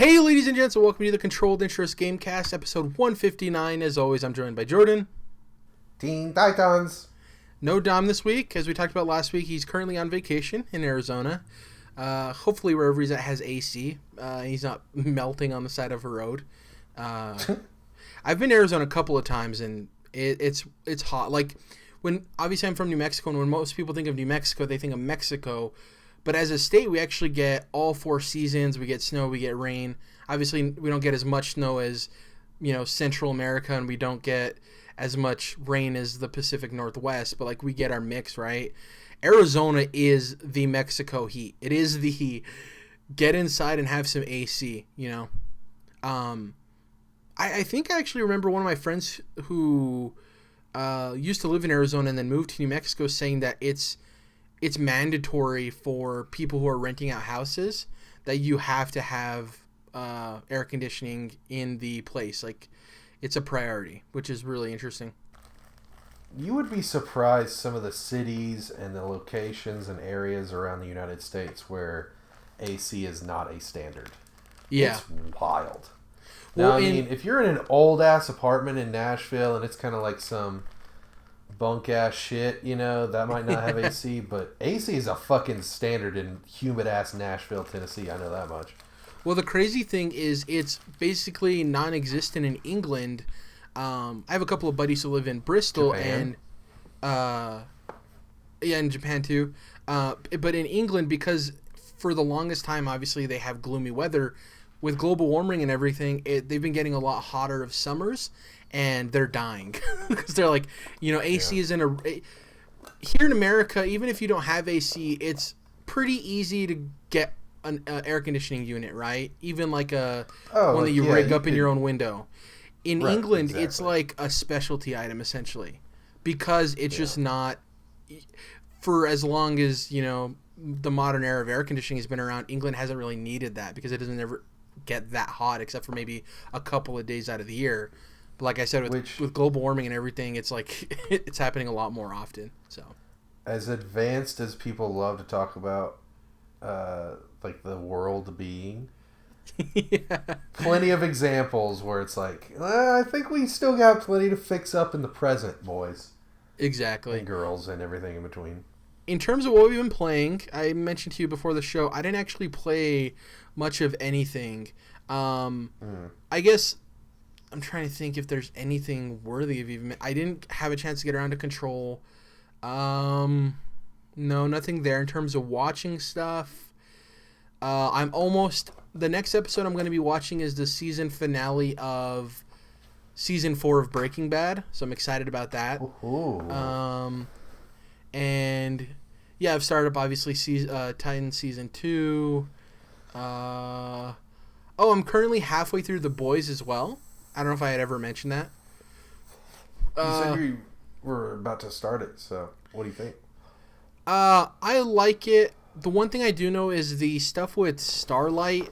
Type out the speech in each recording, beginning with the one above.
Hey, ladies and gents, and welcome to the Controlled Interest Gamecast, episode 159. As always, I'm joined by Jordan. Teen Titans. No Dom this week. As we talked about last week, he's currently on vacation in Arizona. Hopefully wherever he's at has AC. He's not melting on the side of a road. I've been to Arizona a couple of times, and it's hot. Like, obviously I'm from New Mexico, and when most people think of New Mexico, they think of Mexico. But as a state, we actually get all four seasons. We get snow, we get rain. Obviously, we don't get as much snow as, Central America, and we don't get as much rain as the Pacific Northwest. But, we get our mix, right? Arizona is the Mexico heat. It is the get inside and have some AC, I think I actually remember one of my friends who used to live in Arizona and then moved to New Mexico saying that it's mandatory for people who are renting out houses that you have to have air conditioning in the place. Like, it's a priority, which is really interesting. You would be surprised some of the cities and the locations and areas around the United States where AC is not a standard. Yeah. It's wild. Now, if you're in an old-ass apartment in Nashville and it's kind of like some bunk-ass shit, that might not have AC, but AC is a fucking standard in humid-ass Nashville, Tennessee. I know that much. Well, the crazy thing is it's basically non-existent in England. I have a couple of buddies who live in Bristol, Japan. And in Japan too. But in England, because for the longest time, obviously, they have gloomy weather. With global warming and everything, they've been getting a lot hotter of summers, and they're dying because they're like, AC is here in America. Even if you don't have AC, it's pretty easy to get an air conditioning unit, right? Even like one that you rig up in your own window. In England, exactly. It's like a specialty item essentially, because it's just not for as long as the modern era of air conditioning has been around. England hasn't really needed that because it doesn't ever get that hot except for maybe a couple of days out of the year. But like I said, with global warming and everything, it's like it's happening a lot more often. So, as advanced as people love to talk about, the world being, plenty of examples where it's like, I think we still got plenty to fix up in the present, boys. Exactly. And girls and everything in between. In terms of what we've been playing, I mentioned to you before the show, I didn't actually play much of anything. I guess I'm trying to think if there's anything worthy of even. I didn't have a chance to get around to Control. No, nothing there in terms of watching stuff. The next episode I'm going to be watching is the season finale of season 4 of Breaking Bad, so I'm excited about that. Ooh. And yeah, I've started up obviously Titans season 2. I'm currently halfway through The Boys as well. I don't know if I had ever mentioned that. You said you were about to start it, so what do you think? I like it. The one thing I do know is the stuff with Starlight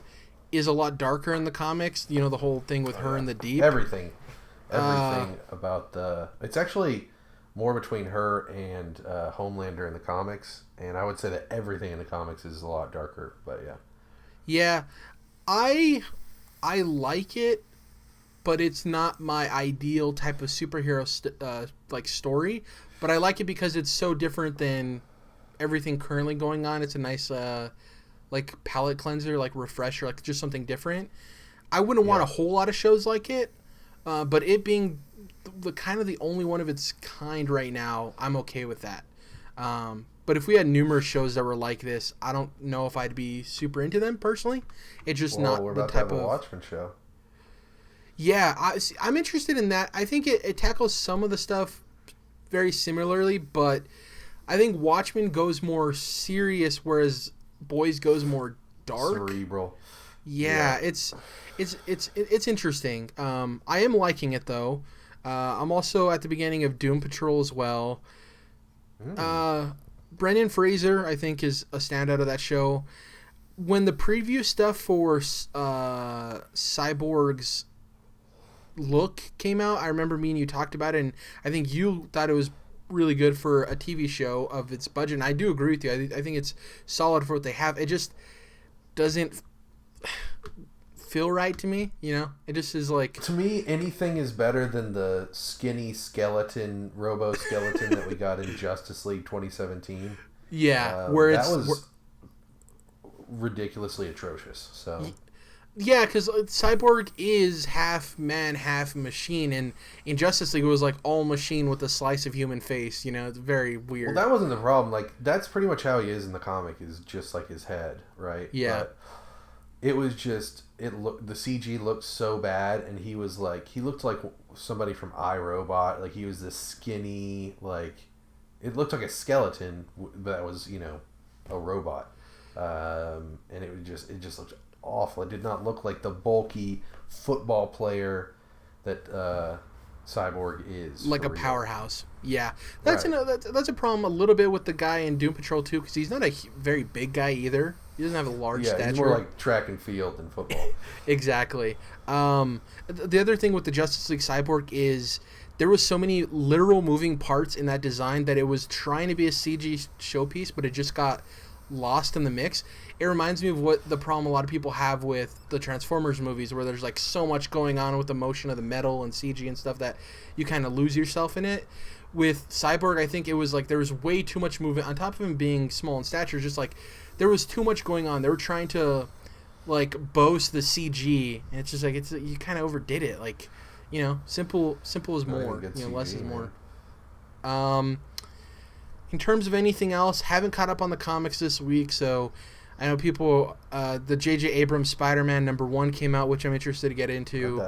is a lot darker in the comics. The whole thing with her in the deep. Everything about it's actually more between her and Homelander in the comics, and I would say that everything in the comics is a lot darker, but yeah. Yeah, I like it, but it's not my ideal type of superhero story, but I like it because it's so different than everything currently going on. It's a nice palate cleanser, refresher, just something different. I wouldn't want a whole lot of shows like it, but it being the only one of its kind right now, I'm okay with that. But if we had numerous shows that were like this, I don't know if I'd be super into them personally. It's just not we're the about type to have of a Watchmen show. Yeah, I'm interested in that. I think it tackles some of the stuff very similarly, but I think Watchmen goes more serious, whereas Boys goes more dark, cerebral. Yeah. It's interesting. I am liking it though. I'm also at the beginning of Doom Patrol as well. Brendan Fraser, I think, is a standout of that show. When the preview stuff for Cyborg's look came out, I remember me and you talked about it, and I think you thought it was really good for a TV show of its budget, and I do agree with you. I think it's solid for what they have. It just doesn't feel right to me. You know, it just is like, to me, anything is better than the skinny skeleton, robo skeleton that we got in Justice League 2017. Yeah, where that was ridiculously atrocious. So. Yeah, because Cyborg is half man, half machine, and in Justice League it was like all machine with a slice of human face. You know, it's very weird. Well, that wasn't the problem. Like, that's pretty much how he is in the comic. Is just like his head, right? Yeah. But it was just the CG looked so bad, and he looked like somebody from iRobot. Like, he was this skinny, like, it looked like a skeleton that was, you know, a robot, and it just looked awful. It did not look like the bulky football player that Cyborg is. Like a powerhouse. Yeah, that's that's a problem a little bit with the guy in Doom Patrol 2, because he's not a very big guy either. He doesn't have a large stature. He's more like track and field than football. Exactly. The other thing with the Justice League Cyborg is there was so many literal moving parts in that design that it was trying to be a CG showpiece, but it just got lost in the mix. It reminds me of what the problem a lot of people have with the Transformers movies, where there's like so much going on with the motion of the metal and CG and stuff that you kind of lose yourself in it. With Cyborg, I think it was like there was way too much movement on top of him being small in stature. Just like there was too much going on. They were trying to like boast the CG, and it's just like you kind of overdid it. Like, you know, simple is more. You know, less is more. In terms of anything else, haven't caught up on the comics this week, so I know people. The J.J. Abrams Spider-Man #1 came out, which I'm interested to get into.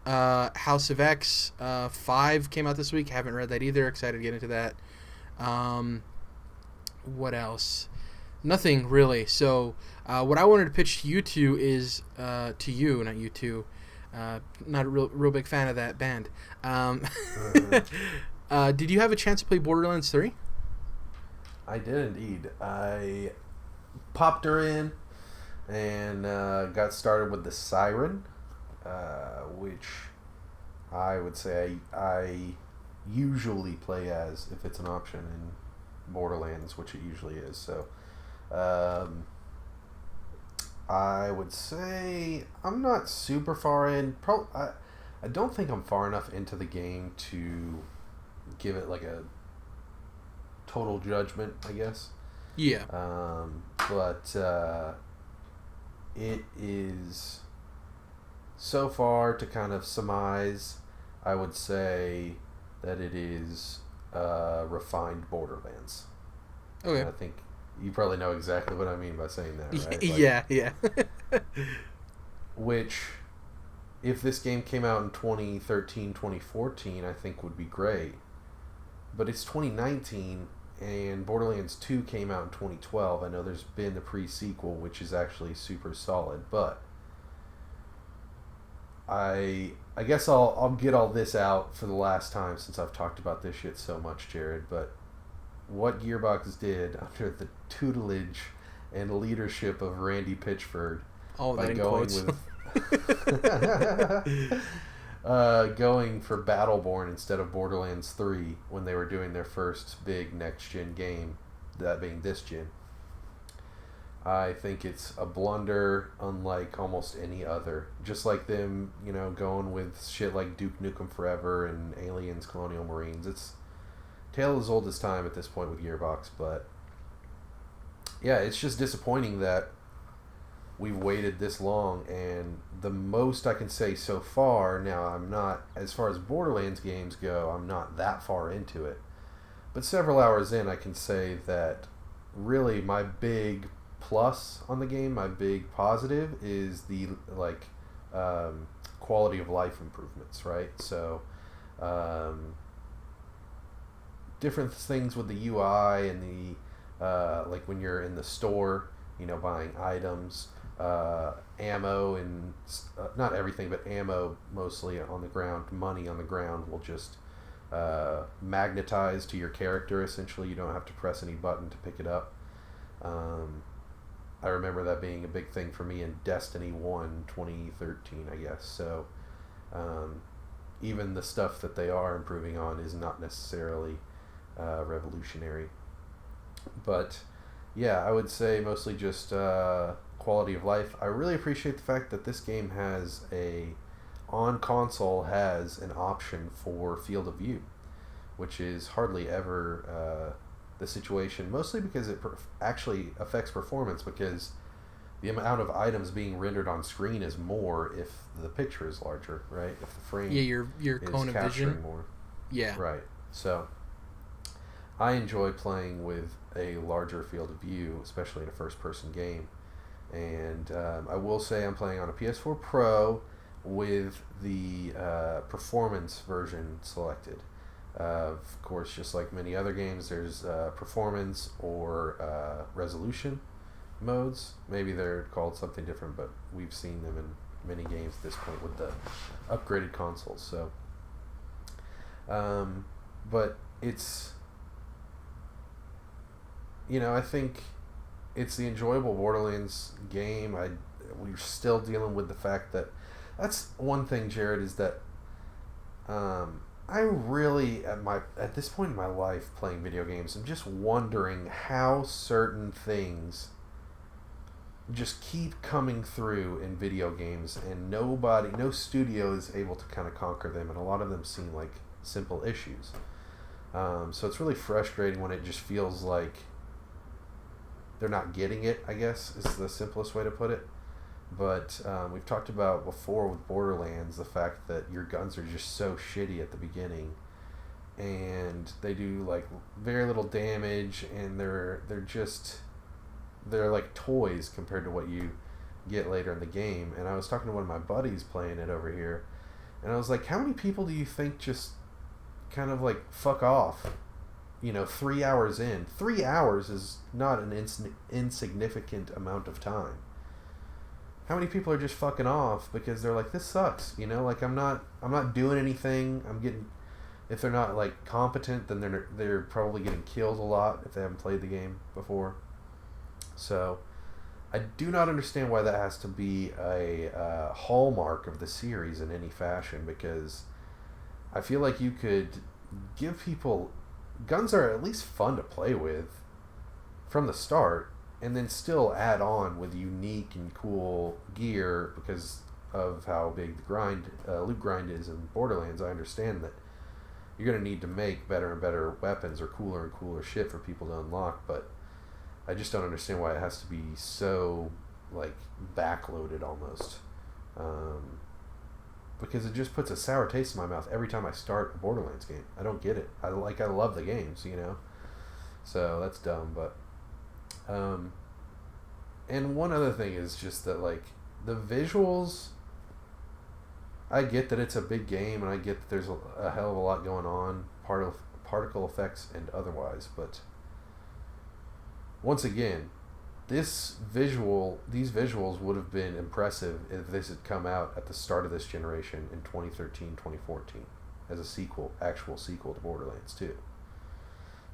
House of X 5 came out this week. Haven't read that either. Excited to get into that. What else? Nothing really. So what I wanted to pitch to you two is to you, not you two. Not a real big fan of that band. Did you have a chance to play Borderlands 3? I did indeed. I popped her in and got started with the Siren, which I would say I usually play as if it's an option in Borderlands, which it usually is. So I would say I'm not super far in. I don't think I'm far enough into the game to give it like a total judgment, I guess. Yeah. But it is, so far, to kind of surmise, I would say that it is refined Borderlands. Okay. And I think you probably know exactly what I mean by saying that, right? Yeah. Which, if this game came out in 2013, 2014, I think would be great. But it's 2019, and Borderlands 2 came out in 2012. I know there's been a pre-sequel, which is actually super solid, but I guess I'll get all this out for the last time, since I've talked about this shit so much, Jerrad. But what Gearbox did under the tutelage and leadership of Randy Pitchford by going with going for Battleborn instead of Borderlands 3 when they were doing their first big next-gen game, that being this gen. I think it's a blunder unlike almost any other. Just like them, you know, going with shit like Duke Nukem Forever and Aliens Colonial Marines. It's tale as old as time at this point with Gearbox, but yeah, it's just disappointing that we've waited this long, and the most I can say so far, now I'm not, as far as Borderlands games go, I'm not that far into it, but several hours in, I can say that really my big plus on the game, my big positive, is the quality of life improvements, right? So different things with the UI and the like when you're in the store, you know, buying items, ammo, and not everything, but ammo mostly on the ground, money on the ground will just magnetize to your character. Essentially, you don't have to press any button to pick it up. I remember that being a big thing for me in Destiny 1 2013, I guess. So even the stuff that they are improving on is not necessarily revolutionary. But yeah, I would say mostly just quality of life. I really appreciate the fact that this game on console has an option for field of view, which is hardly ever the situation, mostly because it actually affects performance, because the amount of items being rendered on screen is more if the picture is larger, right? If the frame your cone of vision more. Yeah. Right. So I enjoy playing with a larger field of view, especially in a first-person game. And I will say I'm playing on a PS4 Pro with the performance version selected. Of course, just like many other games, there's performance or resolution modes. Maybe they're called something different, but we've seen them in many games at this point with the upgraded consoles. So, but it's, I think it's the enjoyable Borderlands game. We're still dealing with the fact that that's one thing, Jerrad, is that I really at this point in my life playing video games, I'm just wondering how certain things just keep coming through in video games, and no studio is able to kind of conquer them, and a lot of them seem like simple issues. So it's really frustrating when it just feels like they're not getting it, I guess, is the simplest way to put it. But we've talked about before with Borderlands the fact that your guns are just so shitty at the beginning, and they do like very little damage, and they're like toys compared to what you get later in the game. And I was talking to one of my buddies playing it over here, and I was like, how many people do you think just kind of like fuck off 3 hours in? 3 hours is not an insignificant amount of time. How many people are just fucking off because they're like, this sucks, like I'm not doing anything. If they're not like competent, then they're probably getting killed a lot if they haven't played the game before. So I do not understand why that has to be a hallmark of the series in any fashion, because I feel like you could give people, guns are at least fun to play with from the start, and then still add on with unique and cool gear because of how big the loot grind is in Borderlands. I understand that you're going to need to make better and better weapons or cooler and cooler shit for people to unlock, but I just don't understand why it has to be so like backloaded almost. Because it just puts a sour taste in my mouth every time I start a Borderlands game. I don't get it. I love the games, so that's dumb. But and one other thing is just that, like, the visuals, I get that it's a big game, and I get that there's a hell of a lot going on, particle effects and otherwise, but once again, these visuals would have been impressive if this had come out at the start of this generation in 2013, 2014 as a actual sequel to Borderlands 2.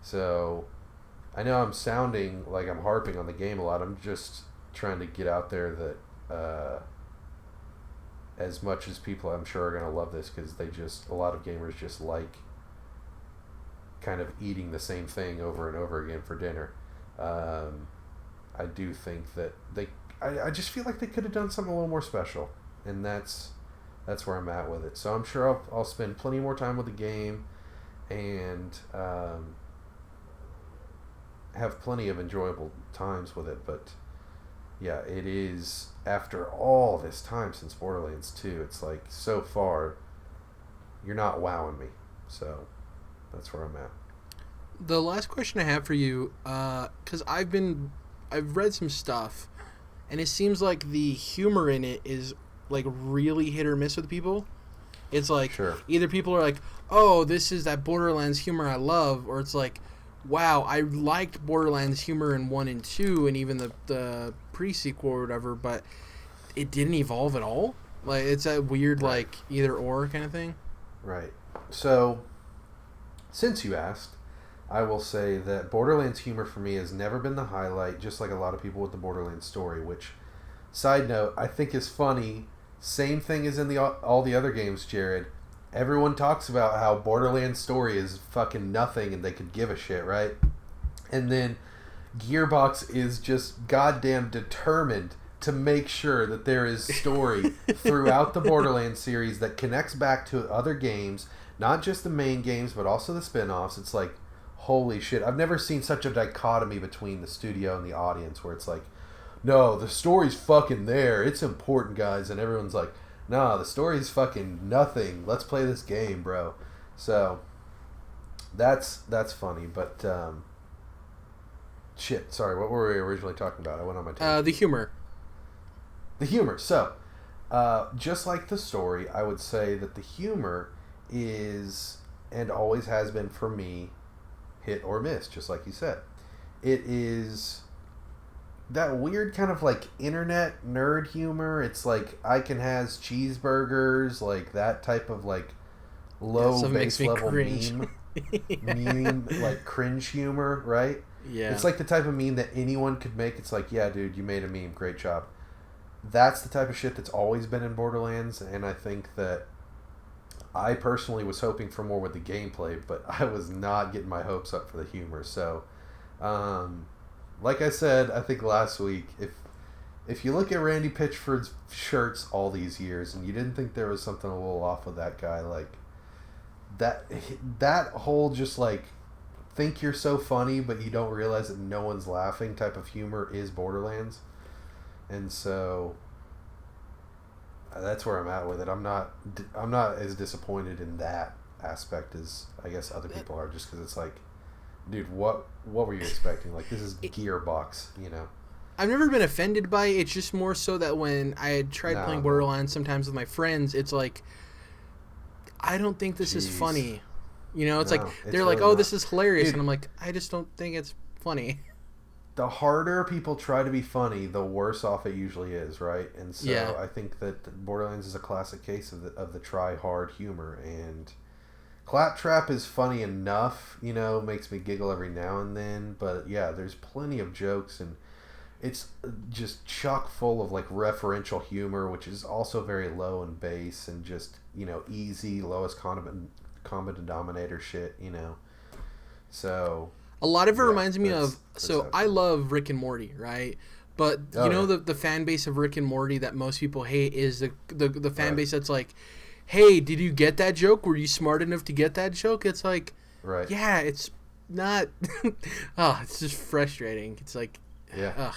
So I know I'm sounding like I'm harping on the game a lot. I'm just trying to get out there that as much as people I'm sure are going to love this, because a lot of gamers just like kind of eating the same thing over and over again for dinner. I do think that I just feel like they could have done something a little more special, and that's where I'm at with it. So I'm sure I'll spend plenty more time with the game, and have plenty of enjoyable times with it. But yeah, it is, after all this time since Borderlands 2, it's like, so far you're not wowing me. So that's where I'm at. The last question I have for you, because I've read some stuff, and it seems like the humor in it is like really hit or miss with people. It's like, sure, either people are like, oh, this is that Borderlands humor I love, or it's like, wow, I liked Borderlands humor in 1 and 2 and even the pre-sequel or whatever, but it didn't evolve at all. Like, it's a weird, right, like, either or kind of thing. Right. So, since you asked, I will say that Borderlands humor for me has never been the highlight, just like a lot of people with the Borderlands story, which, side note, I think is funny. Same thing as in all the other games, Jerrad. Everyone talks about how Borderlands story is fucking nothing and they could give a shit, right? And then Gearbox is just goddamn determined to make sure that there is story throughout the Borderlands series that connects back to other games, not just the main games, but also the spin-offs. It's like, holy shit. I've never seen such a dichotomy between the studio and the audience where it's like, no, the story's fucking there. It's important, guys. And everyone's like, no, the story's fucking nothing. Let's play this game, bro. So, that's funny. But, shit, sorry, what were we originally talking about? I went on my tangent. The humor. The humor. So, just like the story, I would say that the humor is, and always has been for me, hit or miss, just like you said. It is that weird kind of like internet nerd humor. It's like Icon has cheeseburgers, like that type of like low base level meme, like cringe humor, right? Yeah. It's like the type of meme that anyone could make. It's like, yeah, dude, you made a meme. Great job. That's the type of shit that's always been in Borderlands, and I think that I personally was hoping for more with the gameplay, but I was not getting my hopes up for the humor. So, like I said, I think last week, if you look at Randy Pitchford's shirts all these years and you didn't think there was something a little off with that guy, like that whole just like think you're so funny but you don't realize that no one's laughing type of humor is Borderlands. And so that's where I'm at with it. I'm not as disappointed in that aspect as I guess other people are, just because it's like, dude, what were you expecting? Like, this is Gearbox, you know. I've never been offended by it. It's just more so that when I had tried playing Borderlands sometimes with my friends, it's like, I don't think this is funny. You know, it's like, they're like, really, oh, this is hilarious. Dude, and I'm like, I just don't think it's funny. The harder people try to be funny, the worse off it usually is, right? And so I think that Borderlands is a classic case of the try-hard humor. And Claptrap is funny enough, you know, makes me giggle every now and then. But yeah, there's plenty of jokes, and it's just chock full of like referential humor, which is also very low in base and just, you know, easy, lowest common denominator shit, you know. So a lot of it reminds me of, so I love Rick and Morty, right? But you know, the fan base of Rick and Morty that most people hate is the fan base that's like, hey, did you get that joke? Were you smart enough to get that joke? It's like, yeah, it's not. It's just frustrating. It's like, yeah.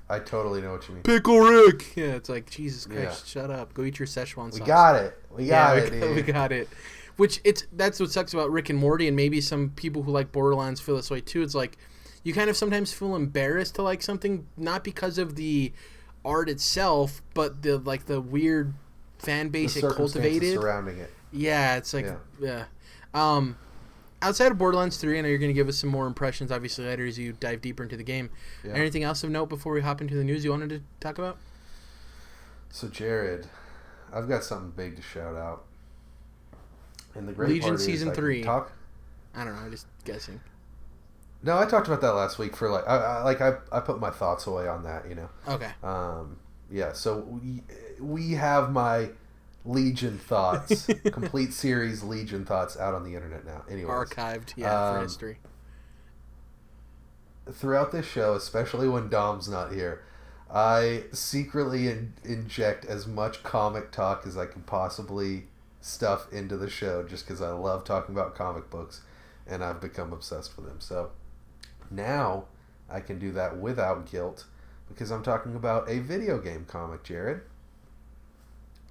I totally know what you mean. Pickle Rick. Yeah, it's like, Jesus Christ, shut up. Go eat your Szechuan sauce. We got it. We got it, dude. We got it. Which that's what sucks about Rick and Morty, and maybe some people who like Borderlands feel this way too. It's like, you kind of sometimes feel embarrassed to like something, not because of the art itself, but the weird fan base it cultivated surrounding it. Yeah, it's like outside of Borderlands 3, I know you're going to give us some more impressions obviously later as you dive deeper into the game. Anything else of note before we hop into the news you wanted to talk about? So Jerrad, I've got something big to shout out. And the great Legion part Season is 3. I don't know, I'm just guessing. No, I talked about that last week for like I put my thoughts away on that, you know. Okay. So we have my Legion thoughts, complete series Legion thoughts out on the internet now. Anyways, archived, for history. Throughout this show, especially when Dom's not here, I secretly inject as much comic talk as I can possibly stuff into the show, just because I love talking about comic books, and I've become obsessed with them. So now I can do that without guilt, because I'm talking about a video game comic. Jerrad,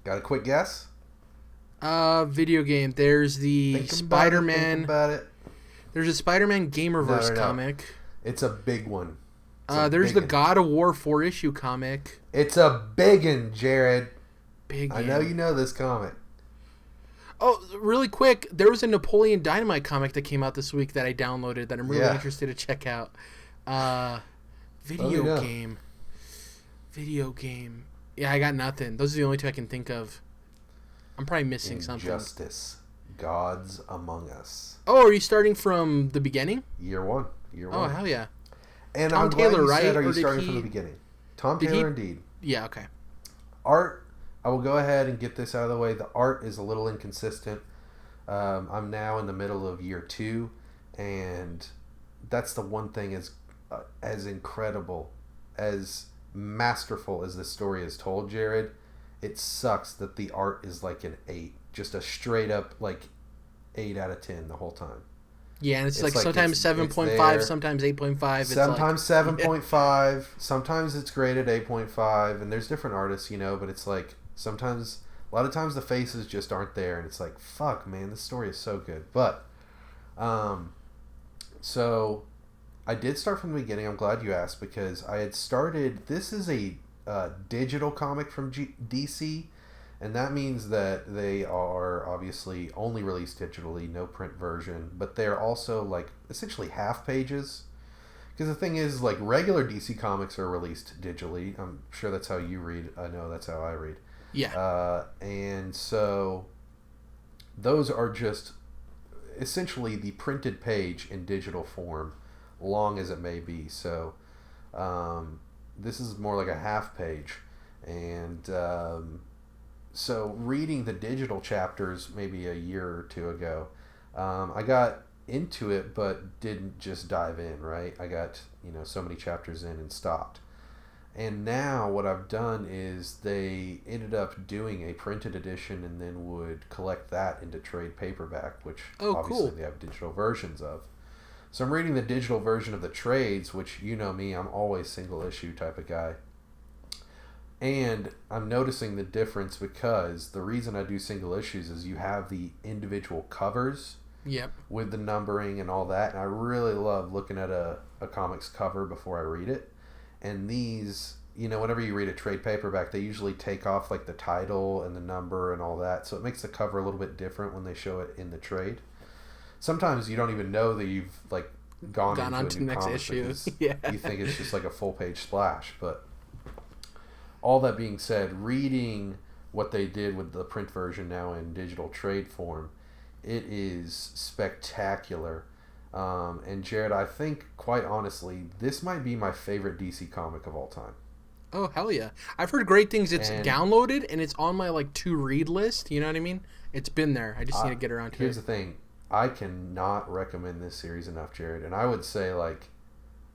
got a quick guess? Video game. There's the Spider-Man. There's a Spider-Man Gamerverse comic. It's a big one. There's the God of War 4-issue comic. It's a big one, Jerrad. Big. I know you know this comic. Oh, really quick, there was a Napoleon Dynamite comic that came out this week that I downloaded that I'm really interested to check out. Video game. Yeah, I got nothing. Those are the only two I can think of. I'm probably missing something. Injustice. Gods Among Us. Oh, are you starting from the beginning? Year one. Oh, hell yeah. And Tom Taylor, right? Are you starting from the beginning? Tom Taylor, indeed. Yeah, okay. Art, I will go ahead and get this out of the way. The art is a little inconsistent. I'm now in the middle of year 2, and that's the one thing as incredible as masterful as this story is told, Jerrad, it sucks that the art is like an 8. Just a straight up, like, 8 out of 10 the whole time. Yeah, and it's like sometimes 7.5, sometimes 8.5. Sometimes 7.5. Yeah. Sometimes it's graded 8.5. And there's different artists, you know, but it's like sometimes, a lot of times the faces just aren't there. And it's like, fuck, man, this story is so good. But, so I did start from the beginning. I'm glad you asked because I had started, this is a digital comic from DC. And that means that they are obviously only released digitally, no print version, but they're also like essentially half pages. Because the thing is, like, regular DC comics are released digitally. I'm sure that's how you read. I know that's how I read. Yeah. And so those are just essentially the printed page in digital form, long as it may be. So this is more like a half page. And so reading the digital chapters maybe a year or two ago, I got into it but didn't just dive in, right? I got, so many chapters in and stopped. And now what I've done is they ended up doing a printed edition and then would collect that into trade paperback, which obviously they have digital versions of. So I'm reading the digital version of the trades, which you know me, I'm always single issue type of guy. And I'm noticing the difference because the reason I do single issues is you have the individual covers with the numbering and all that. And I really love looking at a comic's cover before I read it. And these, whenever you read a trade paperback, they usually take off like the title and the number and all that. So it makes the cover a little bit different when they show it in the trade. Sometimes you don't even know that you've like gone on to the next issue. You think it's just like a full page splash, but all that being said, reading what they did with the print version now in digital trade form, it is spectacular. And Jerrad, I think, quite honestly, this might be my favorite DC comic of all time. Oh, hell yeah. I've heard great things. It's downloaded, and it's on my, to-read list. You know what I mean? It's been there. I just need to get around to it. Here's the thing. I cannot recommend this series enough, Jerrad. And I would say,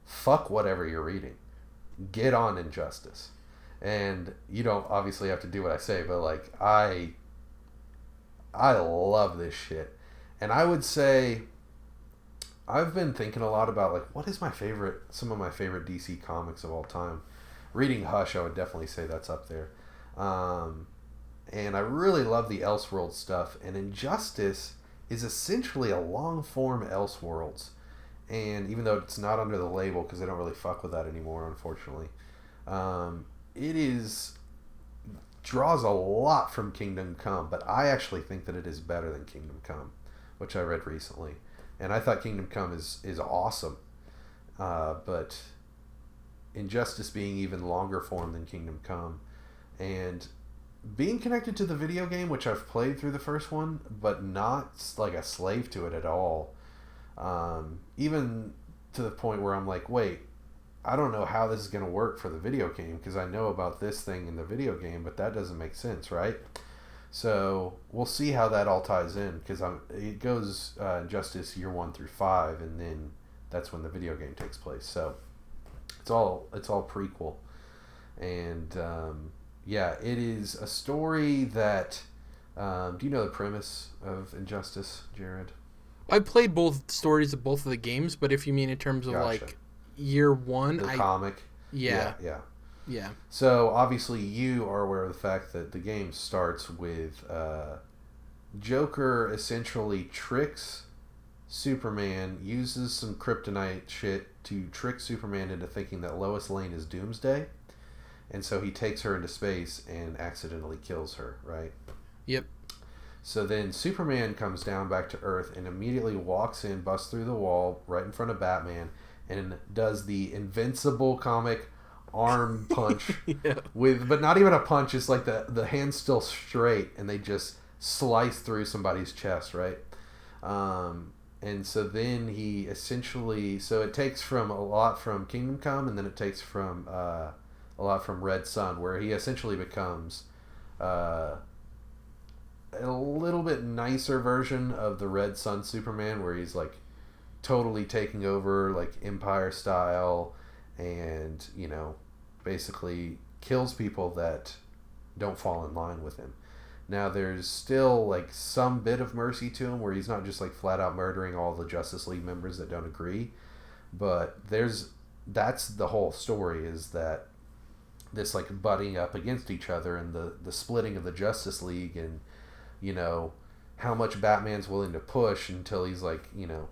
fuck whatever you're reading. Get on Injustice. And you don't obviously have to do what I say, but I love this shit. And I would say I've been thinking a lot about what is some of my favorite DC comics of all time. Reading Hush, I would definitely say that's up there. And I really love the Elseworlds stuff. And Injustice is essentially a long form Elseworlds. And even though it's not under the label, because they don't really fuck with that anymore, unfortunately, it draws a lot from Kingdom Come, but I actually think that it is better than Kingdom Come, which I read recently. And I thought Kingdom Come is awesome. But Injustice being even longer form than Kingdom Come, and being connected to the video game, which I've played through the first one, but not like a slave to it at all. Even to the point where I'm like, wait, I don't know how this is going to work for the video game because I know about this thing in the video game, but that doesn't make sense, right? So we'll see how that all ties in because it goes Injustice year 1 through 5, and then that's when the video game takes place. So it's all prequel, and it is a story that. Do you know the premise of Injustice, Jerrad? I played both stories of both of the games, but if you mean in terms of year 1, the comic, yeah. So obviously you are aware of the fact that the game starts with Joker essentially tricks Superman, uses some kryptonite shit to trick Superman into thinking that Lois Lane is Doomsday, and so he takes her into space and accidentally kills her, right? Yep. So then Superman comes down back to Earth and immediately walks in, busts through the wall right in front of Batman, and does the invincible comic arm punch but not even a punch. It's like the hand's still straight and they just slice through somebody's chest, right? And so then he essentially, it takes from a lot from Kingdom Come, and then it takes from a lot from Red Sun, where he essentially becomes a little bit nicer version of the Red Sun Superman, where he's totally taking over Empire style, and basically kills people that don't fall in line with him. Now there's still like some bit of mercy to him where he's not just like flat out murdering all the Justice League members that don't agree, but that's the whole story, is that this like butting up against each other and the splitting of the Justice League, and you know how much Batman's willing to push until he's like, you know,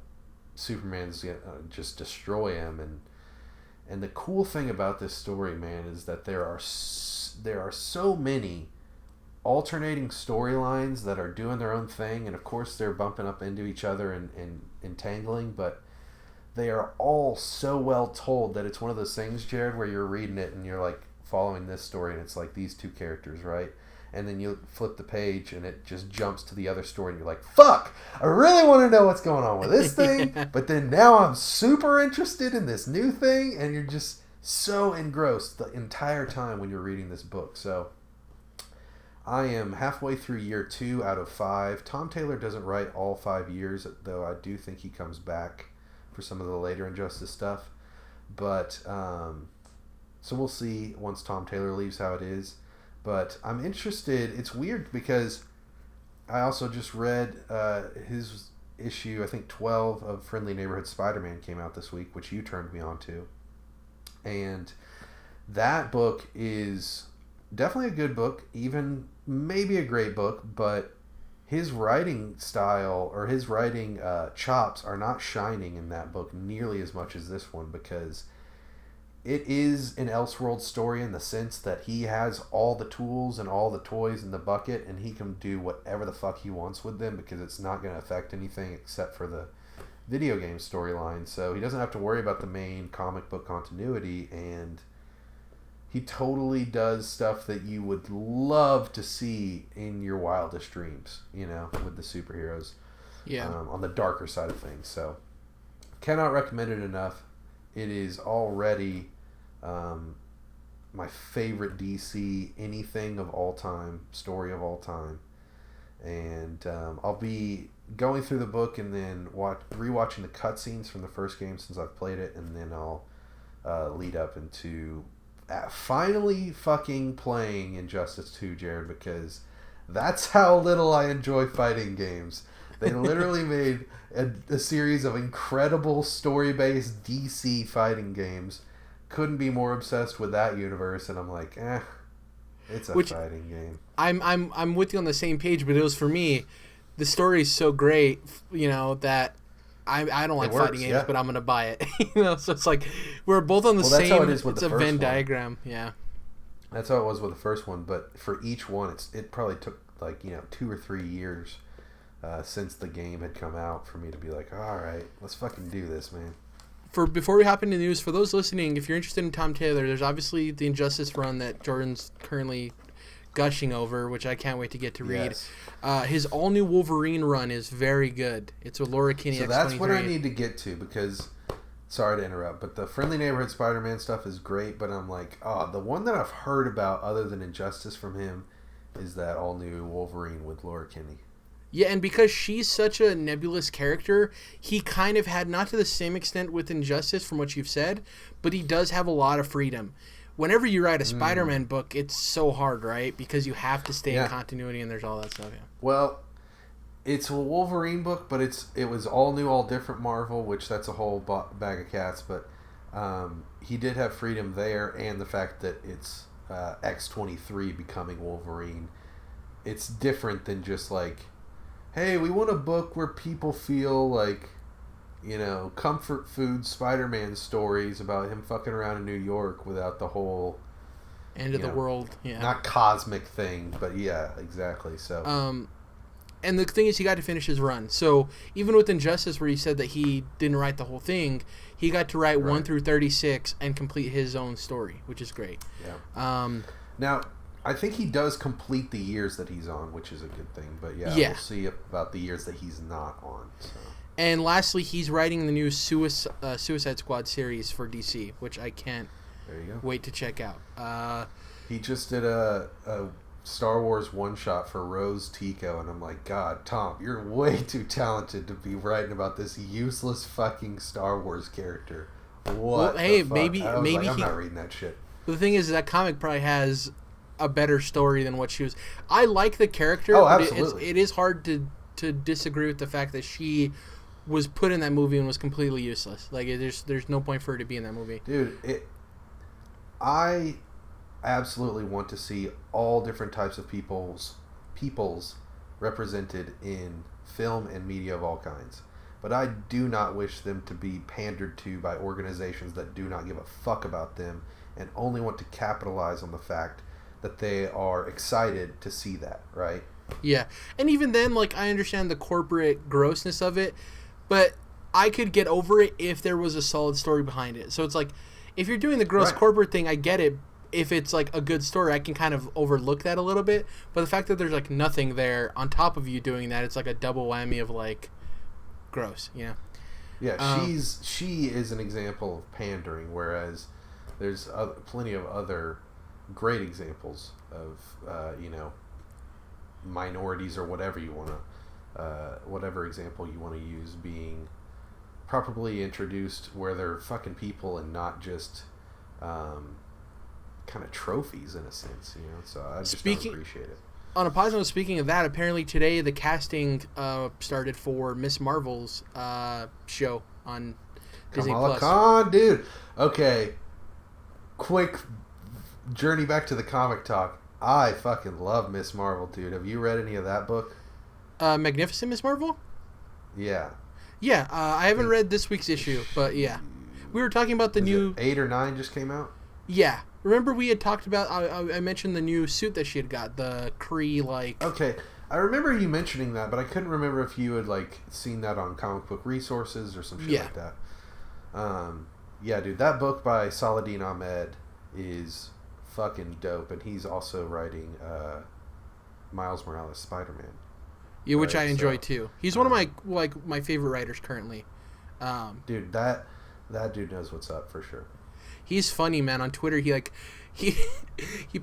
Superman's gonna just destroy him. And the cool thing about this story, man, is that there are so many alternating storylines that are doing their own thing, and of course they're bumping up into each other and entangling, but they are all so well told that it's one of those things, Jerrad, where you're reading it and you're like following this story and it's like these two characters, right? And then you flip the page and it just jumps to the other story and you're like, fuck, I really want to know what's going on with this thing, but then now I'm super interested in this new thing, and you're just so engrossed the entire time when you're reading this book. So I am halfway through year 2 out of 5. Tom Taylor doesn't write all 5 years, though I do think he comes back for some of the later Injustice stuff. But, so we'll see once Tom Taylor leaves how it is. But I'm interested. It's weird because I also just read his issue, I think 12 of Friendly Neighborhood Spider-Man came out this week, which you turned me on to. And that book is definitely a good book, even maybe a great book, but his writing style or his writing chops are not shining in that book nearly as much as this one, because it is an Elseworld story in the sense that he has all the tools and all the toys in the bucket, and he can do whatever the fuck he wants with them because it's not going to affect anything except for the video game storyline. So he doesn't have to worry about the main comic book continuity, and he totally does stuff that you would love to see in your wildest dreams, you know, with the superheroes. Yeah. On the darker side of things. So, cannot recommend it enough. It is already my favorite DC anything of all time, story of all time. And I'll be going through the book and then rewatching the cutscenes from the first game since I've played it, and then I'll lead up into finally fucking playing Injustice 2, Jerrad, because that's how little I enjoy fighting games. They literally made a series of incredible story-based DC fighting games. Couldn't be more obsessed with that universe, and I'm like, it's a fighting game. I'm with you on the same page, but it was, for me, the story is so great, you know, that I don't like fighting games, but I'm gonna buy it. You know, so it's like we're both on the same. That's how it is with the first Venn diagram. Yeah. That's how it was with the first one, but for each one, it probably took like 2 or 3 years since the game had come out for me to be like, all right, let's fucking do this, man. Before we hop into the news, for those listening, if you're interested in Tom Taylor, there's obviously the Injustice run that Jordan's currently gushing over, which I can't wait to get to read. Yes. His all-new Wolverine run is very good. It's with Laura Kinney. So that's what I need to get to, because, sorry to interrupt, but the Friendly Neighborhood Spider-Man stuff is great, but I'm like, the one that I've heard about other than Injustice from him is that all-new Wolverine with Laura Kinney. Yeah, and because she's such a nebulous character, he kind of had, not to the same extent with Injustice from what you've said, but he does have a lot of freedom. Whenever you write a Spider-Man book, it's so hard, right? Because you have to stay in continuity, and there's all that stuff. Yeah. Well, it's a Wolverine book, but it was all new, all different Marvel, which that's a whole bag of cats. But he did have freedom there, and the fact that it's X-23 becoming Wolverine. It's different than just like, hey, we want a book where people feel like, comfort food Spider-Man stories about him fucking around in New York without the whole end of the world, not cosmic thing, but yeah, exactly. So, and the thing is, he got to finish his run. So even with Injustice, where he said that he didn't write the whole thing, he got to write 1 through 36 and complete his own story, which is great. Yeah. Now, I think he does complete the years that he's on, which is a good thing. But we'll see about the years that he's not on. So. And lastly, he's writing the new Suicide Squad series for DC, which I can't wait to check out. He just did a Star Wars one-shot for Rose Tico, and I'm like, God, Tom, you're way too talented to be writing about this useless fucking Star Wars character. What? Well, hey, maybe I'm he, not reading that shit. But the thing is, that comic probably has a better story than what she was. I like the character. Oh, but absolutely. it is hard to disagree with the fact that she was put in that movie and was completely useless. Like, there's no point for her to be in that movie. Dude, I absolutely want to see all different types of peoples represented in film and media of all kinds. But I do not wish them to be pandered to by organizations that do not give a fuck about them and only want to capitalize on the fact that they are excited to see that, right? Yeah. And even then, like, I understand the corporate grossness of it, but I could get over it if there was a solid story behind it. So it's like, if you're doing the gross corporate thing, I get it. If it's like a good story, I can kind of overlook that a little bit. But the fact that there's like nothing there on top of you doing that, it's like a double whammy of like gross, you know? Yeah, she is an example of pandering, whereas there's plenty of other great examples of minorities or whatever you want to whatever example you want to use being properly introduced where they're fucking people and not just kind of trophies in a sense, you know. So I just don't appreciate it. On a positive note, speaking of that, apparently today the casting started for Miss Marvel's show on Disney Plus. Kamala Khan, dude. Okay, quick journey back to the comic talk. I fucking love Miss Marvel, dude. Have you read any of that book? Magnificent Miss Marvel? Yeah. Yeah, I haven't read this week's issue, but yeah. We were talking about the new... 8 or 9 just came out? Yeah. Remember we had talked about... I mentioned the new suit that she had got, the Kree, like... Okay, I remember you mentioning that, but I couldn't remember if you had, like, seen that on Comic Book Resources or some shit like that. Yeah, dude, that book by Saladin Ahmed is fucking dope, and he's also writing Miles Morales Spider-Man. Yeah, which I enjoy too. He's one of my favorite writers currently. Dude, that dude knows what's up for sure. He's funny, man. On Twitter, he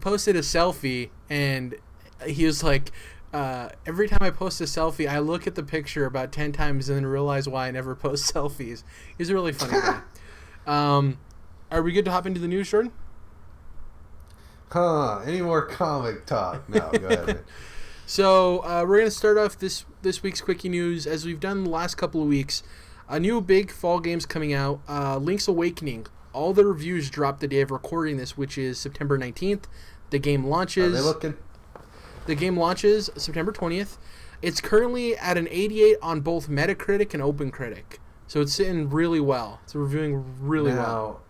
posted a selfie and he was like, every time I post a selfie, I look at the picture about 10 times and then realize why I never post selfies. He's a really funny guy. Are we good to hop into the news, Jordan? Any more comic talk? No, go ahead, man. So we're going to start off this week's Quickie News, as we've done the last couple of weeks. A new big fall game's coming out, Link's Awakening. All the reviews dropped the day of recording this, which is September 19th. The game launches... Are they looking? The game launches September 20th. It's currently at an 88 on both Metacritic and OpenCritic. So it's sitting really well. It's reviewing really well.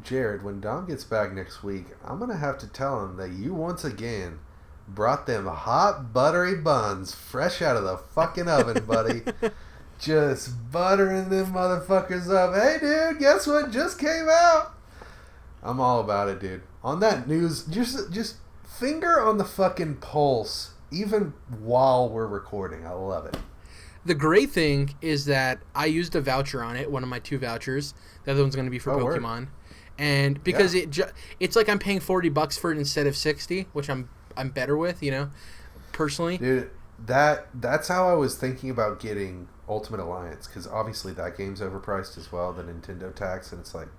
Jerrad, when Dom gets back next week, I'm going to have to tell him that you once again brought them hot, buttery buns fresh out of the fucking oven, buddy. Just buttering them motherfuckers up. Hey, dude, guess what just came out? I'm all about it, dude. On that news, just finger on the fucking pulse, even while we're recording. I love it. The great thing is that I used a voucher on it, one of my 2 vouchers. The other one's going to be for Pokemon. Word. And because it's like I'm paying $40 for it instead of $60, which I'm better with, you know, personally. Dude, that's how I was thinking about getting Ultimate Alliance, because obviously that game's overpriced as well, the Nintendo tax, and it's like,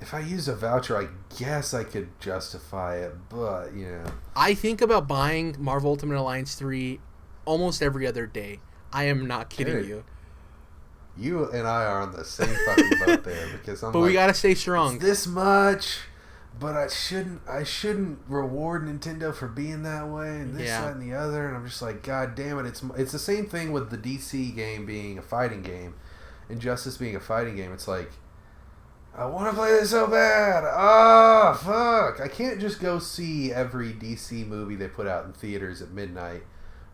if I use a voucher, I guess I could justify it, but, you know. I think about buying Marvel Ultimate Alliance 3 almost every other day. I am not kidding you. You and I are on the same fucking boat there, because but we gotta stay strong. It's this much, but I shouldn't reward Nintendo for being that way, and this, that, and the other, and I'm just like, God damn it, it's the same thing with the DC game being a fighting game, Injustice being a fighting game. It's like, I want to play this so bad. Oh, fuck. I can't just go see every DC movie they put out in theaters at midnight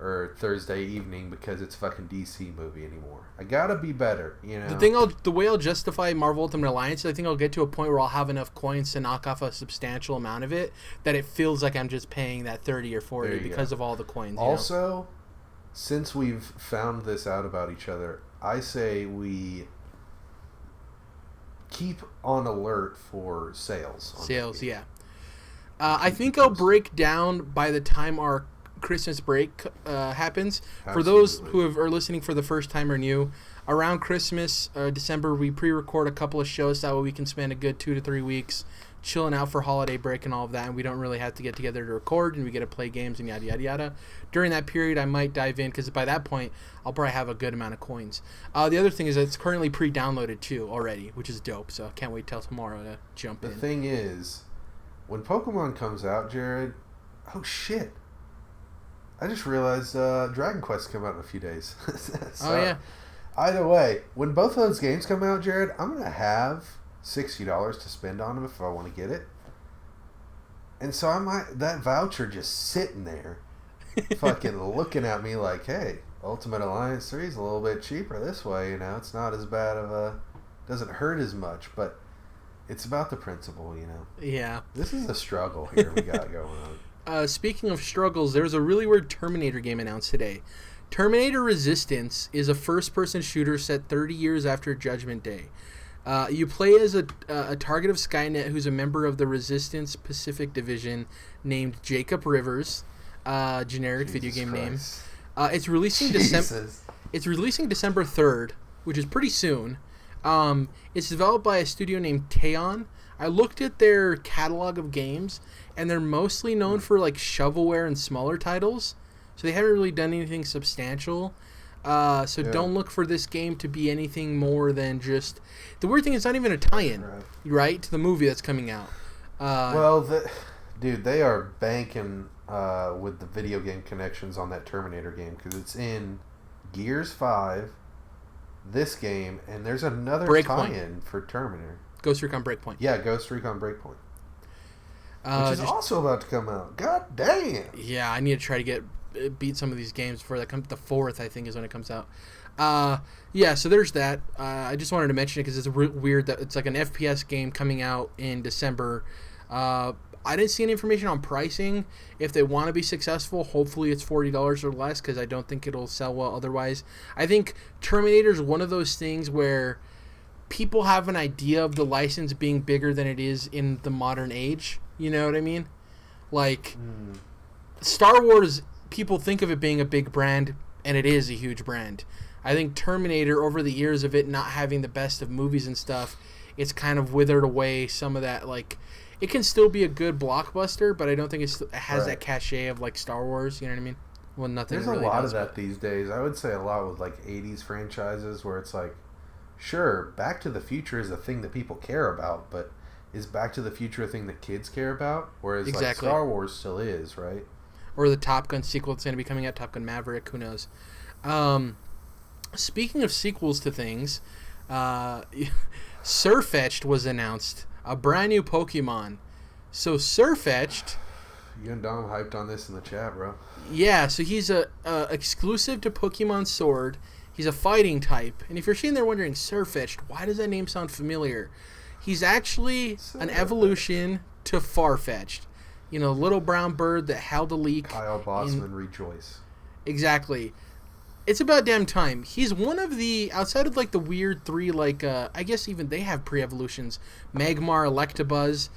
or Thursday evening because it's fucking DC movie anymore. I gotta be better, you know. The way I'll justify Marvel Ultimate Alliance, I think I'll get to a point where I'll have enough coins to knock off a substantial amount of it that it feels like I'm just paying that 30 or 40 because of all the coins. Also, since we've found this out about each other, I say we keep on alert for sales. Yeah. I think I'll break down by the time our Christmas break happens. Absolutely. For those who are listening for the first time or new, around Christmas, December, we pre-record a couple of shows. That way we can spend a good 2 to 3 weeks chilling out for holiday break and all of that, and we don't really have to get together to record, and we get to play games and yada yada yada. During that period, I might dive in because by that point, I'll probably have a good amount of coins. The other thing is that it's currently pre-downloaded too already, which is dope. So I can't wait till tomorrow to jump in. The thing is, when Pokemon comes out, Jerrad, oh shit! I just realized Dragon Quest come out in a few days. Oh yeah. Either way, when both of those games come out, Jerrad, I'm gonna have $60 to spend on them if I want to get it. And so that voucher just sitting there fucking looking at me like, hey, Ultimate Alliance 3 is a little bit cheaper this way, it's not as bad of a, doesn't hurt as much, but it's about the principle, Yeah. This is a struggle here we got going on. Speaking of struggles, there's a really weird Terminator game announced today. Terminator Resistance is a first-person shooter set 30 years after Judgment Day. You play as a target of Skynet who's a member of the Resistance Pacific Division named Jacob Rivers, generic video game name. It's releasing December 3rd, which is pretty soon. It's developed by a studio named Teon. I looked at their catalog of games, and they're mostly known for like shovelware and smaller titles, so they haven't really done anything substantial. Don't look for this game to be anything more than just... The weird thing is, it's not even a tie-in, right, to the movie that's coming out. Dude, they are banking with the video game connections on that Terminator game, because it's in Gears 5, this game, and there's another tie-in for Terminator. Ghost Recon Breakpoint. Yeah, Ghost Recon Breakpoint. Which is also about to come out. God damn! Yeah, I need to try to beat some of these games before that comes. The 4th, I think, is when it comes out. So there's that. I just wanted to mention it because it's weird that it's like an FPS game coming out in December. I didn't see any information on pricing. If they want to be successful, hopefully it's $40 or less, because I don't think it'll sell well otherwise. I think Terminator is one of those things where people have an idea of the license being bigger than it is in the modern age. You know what I mean? Like, Star Wars, people think of it being a big brand, and it is a huge brand. I think Terminator, over the years of it not having the best of movies and stuff, it's kind of withered away some of that. Like, it can still be a good blockbuster, but I don't think it has that cachet of like Star Wars. You know what I mean? Well, nothing. There's really a lot of that these days. I would say a lot with like 80s franchises where it's like, sure, Back to the Future is a thing that people care about, but is Back to the Future a thing that kids care about? Whereas like Star Wars still is, right? Or the Top Gun sequel that's going to be coming out, Top Gun Maverick, who knows? Speaking of sequels to things, Sirfetch'd was announced, a brand new Pokemon. So Sirfetch'd... You and Dom hyped on this in the chat, bro. Yeah, so he's a exclusive to Pokemon Sword. He's a fighting type. And if you're sitting there wondering, Sirfetch'd, why does that name sound familiar? He's actually an evolution to Farfetch'd. Little brown bird that held a leak. Kyle Bossman, rejoice. Exactly. It's about damn time. He's one of the, outside of like the weird 3, like, I guess even they have pre-evolutions. Magmar, Electabuzz.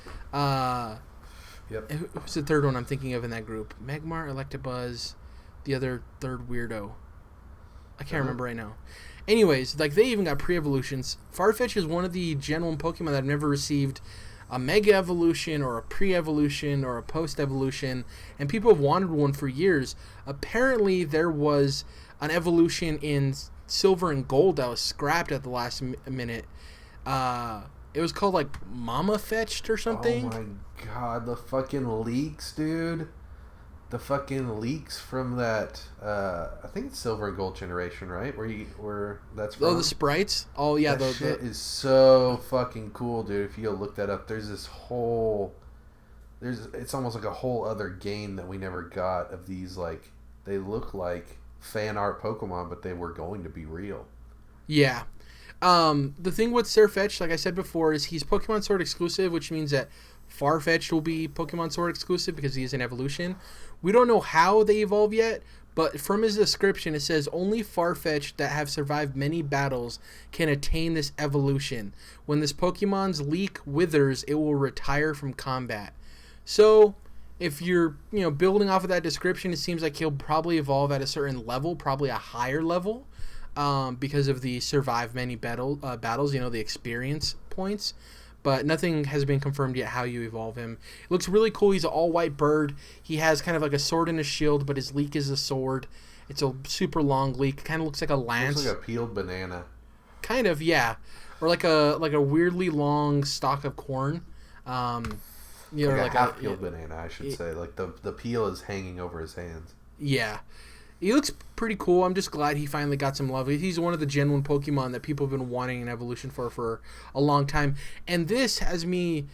Yep. Who's the third one I'm thinking of in that group? Magmar, Electabuzz, the other third weirdo. I can't remember right now. Anyways, like, they even got pre-evolutions. Farfetch'd is one of the Gen 1 Pokemon that have never received a Mega Evolution or a Pre-Evolution or a Post-Evolution, and people have wanted one for years. Apparently, there was an evolution in Silver and Gold that was scrapped at the last minute. It was called, like, Mama Fetched or something. Oh, my God. The fucking leaks, dude. The fucking leaks from that, I think it's Silver and Gold generation, right? Where that's from? Oh, the sprites? Oh, yeah. That shit is so fucking cool, dude. If you go look that up, there's this whole... It's almost like a whole other game that we never got of these, like... They look like fan art Pokemon, but they were going to be real. Yeah. The thing with Sirfetch'd, like I said before, is he's Pokemon Sword exclusive, which means that Farfetch'd will be Pokemon Sword exclusive because he is an evolution. We don't know how they evolve yet, but from his description it says only Farfetch'd that have survived many battles can attain this evolution. When this Pokemon's leak withers, it will retire from combat. So, if you're building off of that description, it seems like he'll probably evolve at a certain level, probably a higher level, because of the survive many battles, the experience points. but nothing has been confirmed yet how you evolve him. It looks really cool. He's an all-white bird. He has kind of like a sword and a shield, but his leek is a sword. It's a super long leek. Kind of looks like a lance. Looks like a peeled banana. Kind of, yeah. Or like a weirdly long stalk of corn. Like a half-peeled banana, I should say. Like the peel is hanging over his hands. Yeah. He looks pretty cool. I'm just glad he finally got some love. He's one of the Gen 1 Pokemon that people have been wanting an evolution for a long time. And this has me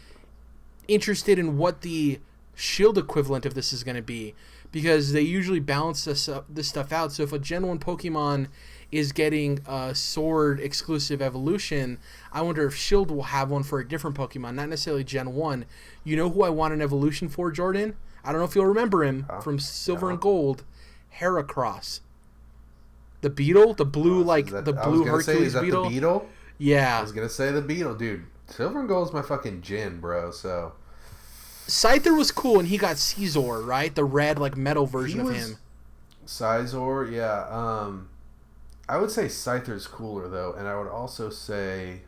interested in what the shield equivalent of this is going to be. Because they usually balance this stuff out. So if a Gen 1 Pokemon is getting a sword exclusive evolution, I wonder if Shield will have one for a different Pokemon, not necessarily Gen 1. You know who I want an evolution for, Jordan? I don't know if you'll remember him from Silver and Gold. Heracross. The beetle? The blue, Hercules beetle? The beetle? Yeah. I was going to say the beetle, dude. Silver and Gold is my fucking gin, bro, so... Scyther was cool, and he got Caesar, right? The red, metal version of him. Scizor, yeah. I would say Scyther's cooler, though, and I would also say...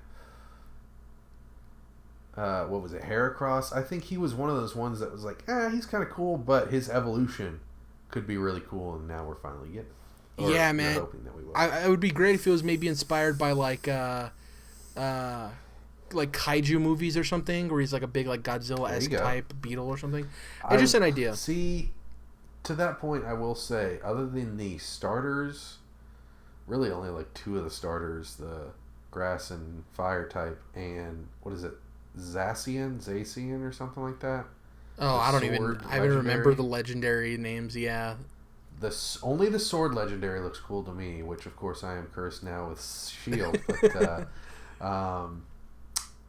what was it? Heracross? I think he was one of those ones that was like, he's kind of cool, but his evolution could be really cool, and now we're finally getting it. Yeah, man. Hoping that we will. It would be great if it was maybe inspired by kaiju movies or something, where he's like a big Godzilla-esque type beetle or something. It's just an idea. See, to that point, I will say, other than the starters, really only two of the starters, the grass and fire type, and what is it, Zacian or something like that. Oh, I even remember the legendary names. Yeah. Only the sword legendary looks cool to me, which of course I am cursed now with shield. But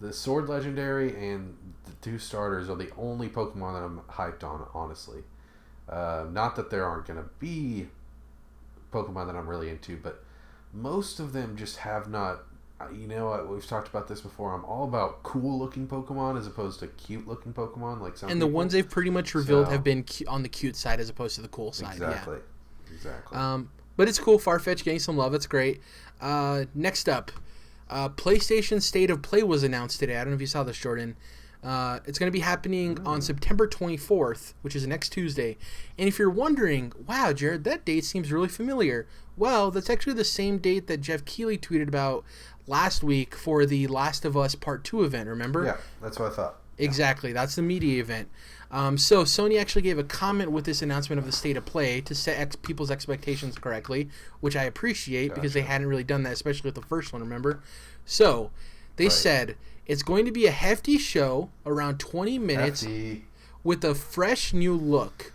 the sword legendary and the two starters are the only Pokemon that I'm hyped on, honestly. Not that there aren't going to be Pokemon that I'm really into, but most of them just have not. You know, we've talked about this before. I'm all about cool-looking Pokemon as opposed to cute-looking Pokemon. And the ones they've pretty much revealed have been on the cute side as opposed to the cool side. Exactly. Yeah. Exactly. But it's cool. Farfetch getting some love. It's great. Next up, PlayStation State of Play was announced today. I don't know if you saw this, Jordan. It's going to be happening on September 24th, which is next Tuesday. And if you're wondering, wow, Jerrad, that date seems really familiar. Well, that's actually the same date that Jeff Keighley tweeted about last week for the Last of Us Part 2 event, remember? Yeah, that's what I thought. Exactly. That's the media event. So Sony actually gave a comment with this announcement of the State of Play to set people's expectations correctly, which I appreciate because they hadn't really done that, especially with the first one, remember? So they said it's going to be a hefty show, around 20 minutes, with a fresh new look.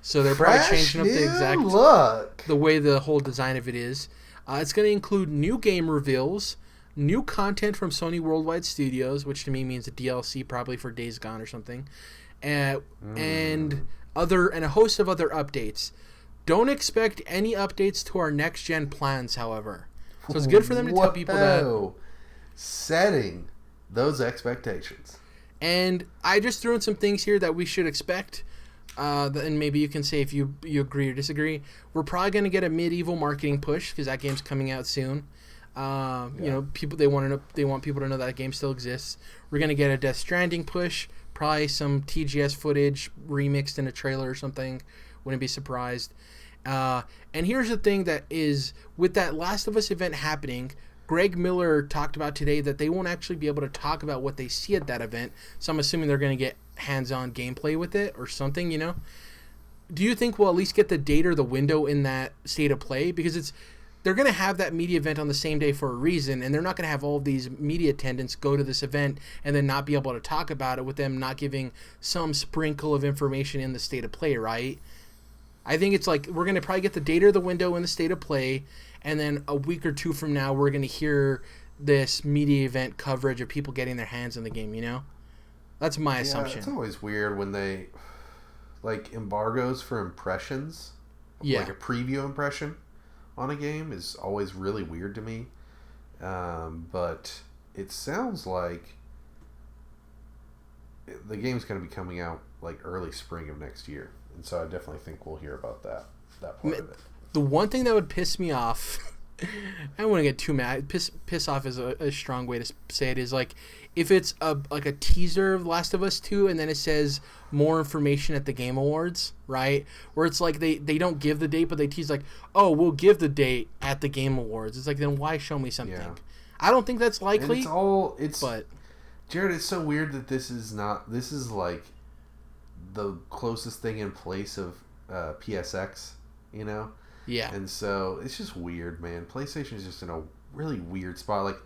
So they're probably changing up the exact look, the way the whole design of it is. It's going to include new game reveals, new content from Sony Worldwide Studios, which to me means a DLC probably for Days Gone or something, and a host of other updates. Don't expect any updates to our next gen plans, however. So it's good for them to tell people that. Setting those expectations. And I just threw in some things here that we should expect. And maybe you can say if you agree or disagree. We're probably going to get a medieval marketing push because that game's coming out soon. You know, they want people to know that game still exists. We're going to get a Death Stranding push, probably some TGS footage remixed in a trailer or something. Wouldn't be surprised. And here's the thing that is, with that Last of Us event happening, Greg Miller talked about today that they won't actually be able to talk about what they see at that event. So I'm assuming they're going to get hands-on gameplay with it or something, you know? Do you think we'll at least get the date or the window in that State of Play? Because they're going to have that media event on the same day for a reason, and they're not going to have all of these media attendants go to this event and then not be able to talk about it with them not giving some sprinkle of information in the State of Play, right? I think it's like we're going to probably get the date or the window in the State of Play, and then a week or two from now we're going to hear this media event coverage of people getting their hands on the game, you know? That's my assumption. It's always weird when they, embargoes for impressions. Yeah. Like a preview impression on a game is always really weird to me. But it sounds like the game's going to be coming out, early spring of next year. And so I definitely think we'll hear about that part of it. The one thing that would piss me off I don't want to get too mad. Piss off is a strong way to say it. Is like if it's like a teaser of Last of Us 2 and then it says more information at the Game Awards, right? Where it's like they don't give the date, but they tease like, oh, we'll give the date at the Game Awards. It's like, then why show me something? Yeah. I don't think that's likely. But Jerrad, it's so weird that this is like the closest thing in place of PSX, you know? Yeah. And so it's just weird, man. PlayStation is just in a really weird spot. Like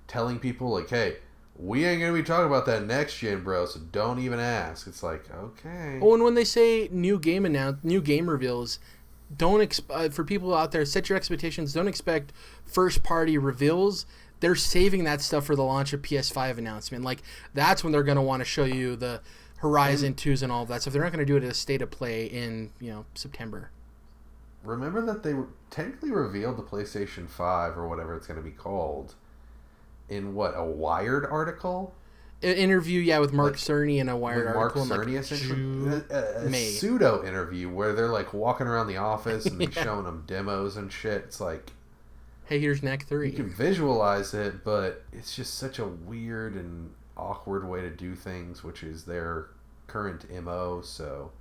telling people, like, hey, we ain't gonna be talking about that next gen, bro. So don't even ask. It's like, okay. Oh, and when they say new game reveals, don't for people out there, set your expectations. Don't expect first party reveals. They're saving that stuff for the launch of PS5 announcement. Like that's when they're gonna want to show you the Horizon 2s and all of that stuff. They're not gonna do it at a state of play in September. Remember that they technically revealed the PlayStation 5 or whatever it's going to be called in a Wired article? An interview, with Mark Cerny in a Wired article. Mark Cerny, essentially. A pseudo interview where they're like walking around the office and showing them demos and shit. It's like, hey, here's Knack 3. You can visualize it, but it's just such a weird and awkward way to do things, which is their current MO, so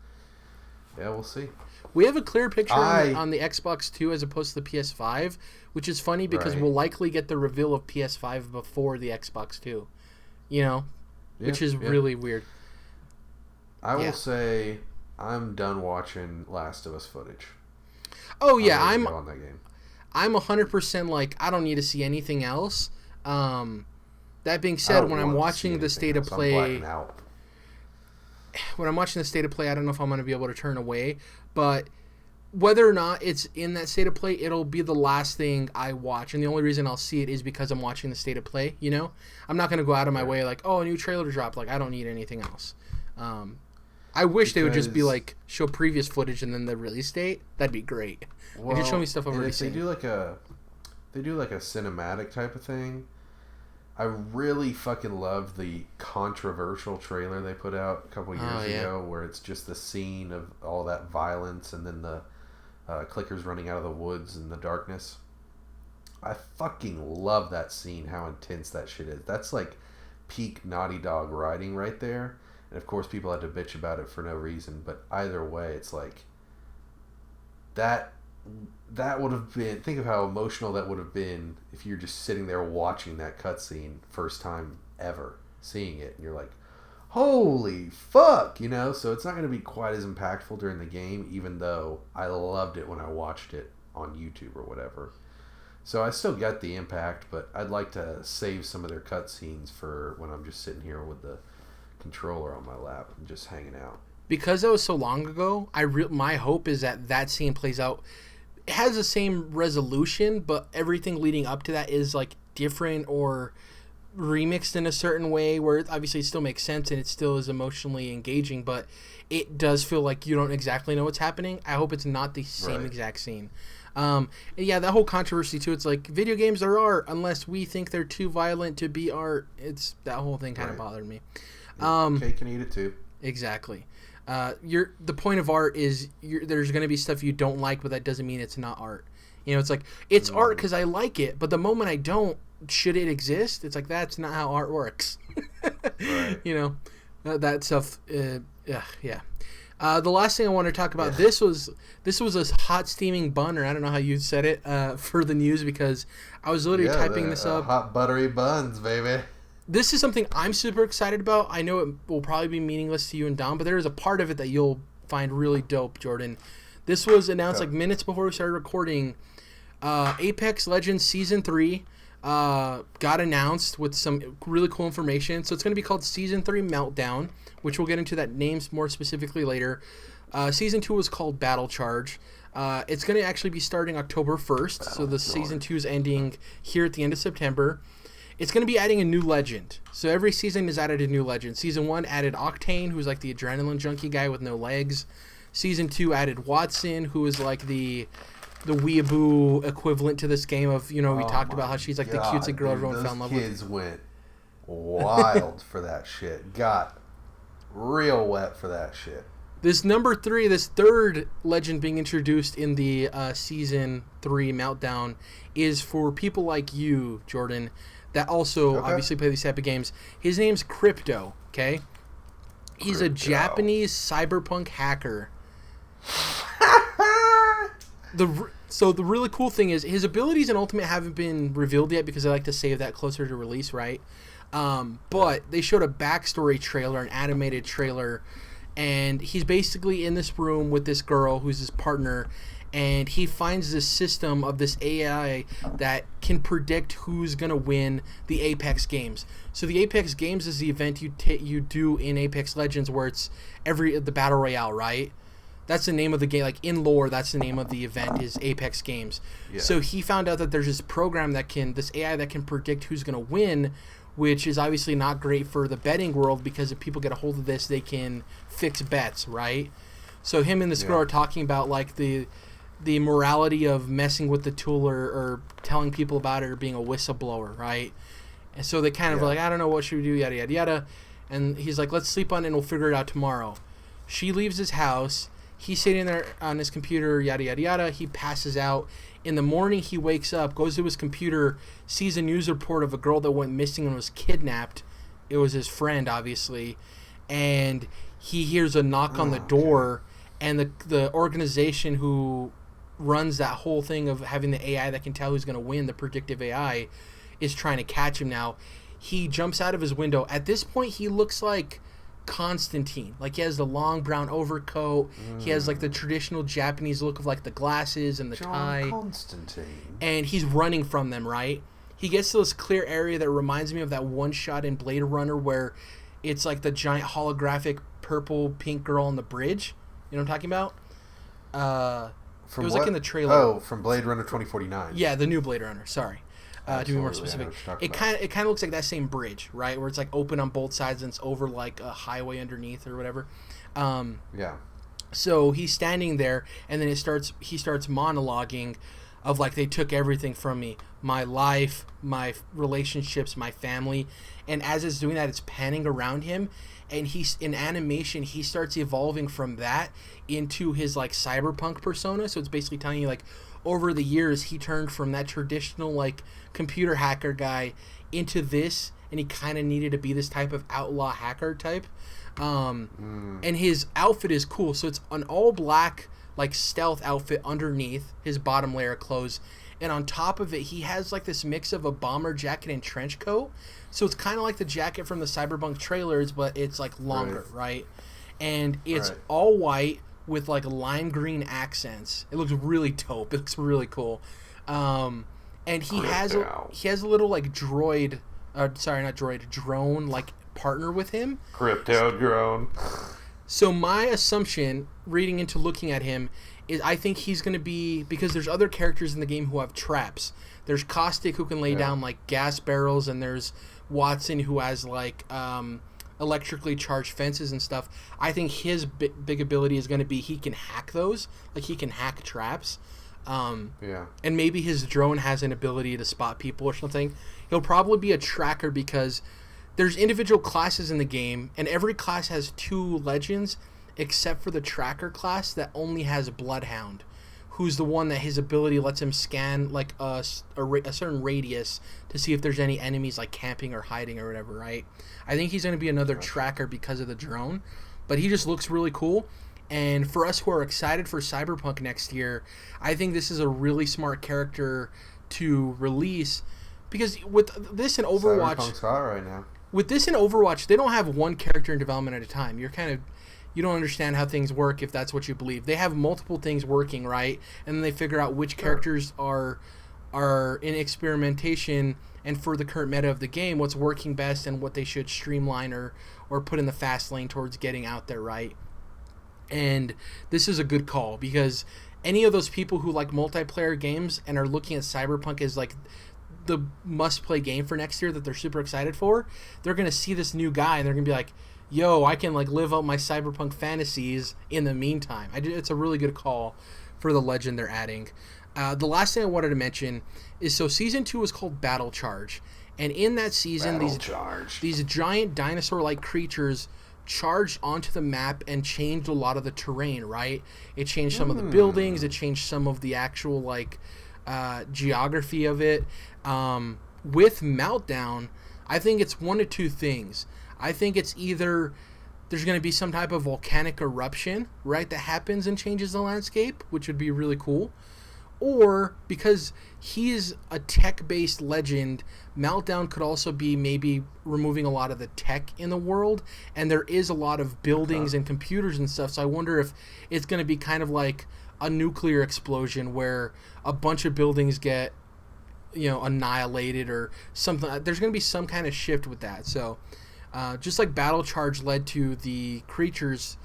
yeah, we'll see. We have a clear picture on the Xbox 2 as opposed to the PS5, which is funny because we'll likely get the reveal of PS5 before the Xbox 2, which is really weird. I will say I'm done watching Last of Us footage. Oh, yeah. I'm on that game. I'm 100% like, I don't need to see anything else. That being said, when I'm watching the state of play... When I'm watching the state of play, I don't know if I'm going to be able to turn away, but whether or not it's in that state of play, it'll be the last thing I watch, and the only reason I'll see it is because I'm watching the state of play, I'm not going to go out of my way like, oh, a new trailer dropped, like, I don't need anything else. I wish they would just be like, show previous footage and then the release date. That'd be great. Well, they could show me stuff I've already seen. They do like a cinematic type of thing. I really fucking love the controversial trailer they put out a couple years ago where it's just the scene of all that violence and then the clickers running out of the woods in the darkness. I fucking love that scene, how intense that shit is. That's like peak Naughty Dog writing right there. And of course people had to bitch about it for no reason, but either way, it's like that would have been, think of how emotional that would have been if you're just sitting there watching that cutscene first time ever, seeing it, and you're like, holy fuck, so it's not going to be quite as impactful during the game, even though I loved it when I watched it on YouTube or whatever. So I still get the impact, but I'd like to save some of their cutscenes for when I'm just sitting here with the controller on my lap and just hanging out. Because that was so long ago, my hope is that scene plays out. It has the same resolution, but everything leading up to that is like different or remixed in a certain way where obviously it still makes sense and it still is emotionally engaging, but it does feel like you don't exactly know what's happening. I hope it's not the same exact scene. And yeah, that whole controversy too, it's like video games are art unless we think they're too violent to be art. That whole thing kind of bothered me. Cake and eat it too. Exactly. The point of art is there's going to be stuff you don't like, but that doesn't mean it's not art. It's like, it's art because I like it, but the moment I don't, should it exist? It's like, that's not how art works. Right. That stuff, yeah. The last thing I want to talk about, this was a hot steaming bun, or I don't know how you said it, for the news, because I was literally typing this up. Hot buttery buns, baby. This is something I'm super excited about. I know it will probably be meaningless to you and Dom, but there is a part of it that you'll find really dope, Jordan. This was announced like minutes before we started recording. Apex Legends Season 3 got announced with some really cool information. So it's going to be called Season 3 Meltdown, which we'll get into that name more specifically later. Season 2 was called Battle Charge. It's going to actually be starting October 1st. So the Season 2 is ending here at the end of September. It's going to be adding a new legend. So every season is added a new legend. Season 1 added Octane, who's like the adrenaline junkie guy with no legs. Season 2 added Watson, who is like the weeaboo equivalent to this game of, we talked about how she's like the cutesy girl everyone fell in love with. Those kids went wild for that shit. Got real wet for that shit. This number 3, this third legend being introduced in the season 3 Meltdown is for people like you, Jordan, that also obviously play these type of games. His name's Crypto, okay? He's a Japanese cyberpunk hacker. So the really cool thing is his abilities in Ultimate haven't been revealed yet because I like to save that closer to release, right? But they showed a backstory trailer, an animated trailer, and he's basically in this room with this girl who's his partner, and he finds this system of this AI that can predict who's going to win the Apex games. So the Apex games is the event you do in Apex Legends where it's the Battle Royale, right? That's the name of the game. Like, in lore, that's the name of the event is Apex Games. Yeah. So he found out that there's this program this AI that can predict who's going to win, which is obviously not great for the betting world because if people get a hold of this, they can fix bets, right? So him and this girl are talking about, like, the morality of messing with the tool or telling people about it or being a whistleblower, right? And so they kind of are like, I don't know, what should we do, yada, yada, yada. And he's like, let's sleep on it and we'll figure it out tomorrow. She leaves his house. He's sitting there on his computer, yada, yada, yada. He passes out. In the morning, he wakes up, goes to his computer, sees a news report of a girl that went missing and was kidnapped. It was his friend, obviously. And he hears a knock on the door, and the organization who runs that whole thing of having the AI that can tell who's going to win, the predictive AI, is trying to catch him now. He jumps out of his window. At this point, he looks like Constantine. Like, he has the long brown overcoat. He has, like, the traditional Japanese look of, like, the glasses and the tie. Constantine. And he's running from them, right? He gets to this clear area that reminds me of that one shot in Blade Runner where it's, like, the giant holographic purple-pink girl on the bridge. You know what I'm talking about? It was, like, in the trailer. Oh, from Blade Runner 2049. Yeah, the new Blade Runner. Sorry. To be more specific, it kind of looks like that same bridge, right, where it's like open on both sides and it's over like a highway underneath or whatever. So he's standing there, and then he starts monologuing of like, they took everything from me, my life, my relationships, my family, and as it's doing that, it's panning around him, and he's in animation. He starts evolving from that into his like cyberpunk persona. So it's basically telling you like, over the years, he turned from that traditional like computer hacker guy into this, and he kind of needed to be this type of outlaw hacker type. And his outfit is cool. So it's an all black like stealth outfit underneath his bottom layer of clothes, and on top of it, he has like this mix of a bomber jacket and trench coat. So it's kind of like the jacket from the Cyberpunk trailers, but it's like longer, right? And it's all white with like lime green accents. It looks really dope. It looks really cool. And he has a little like drone like partner with him. Crypto drone. So my assumption, reading into looking at him, is I think he's going to be, because there's other characters in the game who have traps. There's Caustic, who can lay down like gas barrels, and there's Watson, who has like electrically charged fences and stuff. I think his big ability is going to be he can hack those, like he can hack traps. And maybe his drone has an ability to spot people or something. He'll probably be a tracker because there's individual classes in the game, and every class has 2 legends except for the tracker class that only has Bloodhound, who's the one that his ability lets him scan like a certain radius to see if there's any enemies like camping or hiding or whatever, right? I think he's going to be another tracker because of the drone, but he just looks really cool. And for us who are excited for Cyberpunk next year, I think this is a really smart character to release, because with this in Overwatch, Cyberpunk's hot right now. With this in Overwatch, they don't have one character in development at a time. You don't understand how things work if that's what you believe. They have multiple things working, right? And then they figure out which characters are in experimentation, and for the current meta of the game, what's working best and what they should streamline or put in the fast lane towards getting out there, right? And this is a good call, because any of those people who like multiplayer games and are looking at Cyberpunk as like the must-play game for next year that they're super excited for, they're going to see this new guy and they're going to be like, yo, I can like live out my Cyberpunk fantasies in the meantime. It's a really good call for the legend they're adding. The last thing I wanted to mention is, so Season 2 is called Battle Charge. And in that season, these giant dinosaur-like creatures charged onto the map and changed a lot of the terrain, right? It changed some of the buildings. It changed some of the actual, like, geography of it. With Meltdown, I think it's one of two things. I think it's either there's going to be some type of volcanic eruption, right, that happens and changes the landscape, which would be really cool. Or, because he's a tech-based legend, Meltdown could also be maybe removing a lot of the tech in the world, and there is a lot of buildings and computers and stuff, so I wonder if it's going to be kind of like a nuclear explosion where a bunch of buildings get, annihilated or something. There's going to be some kind of shift with that. So just like Battle Charge led to the creatures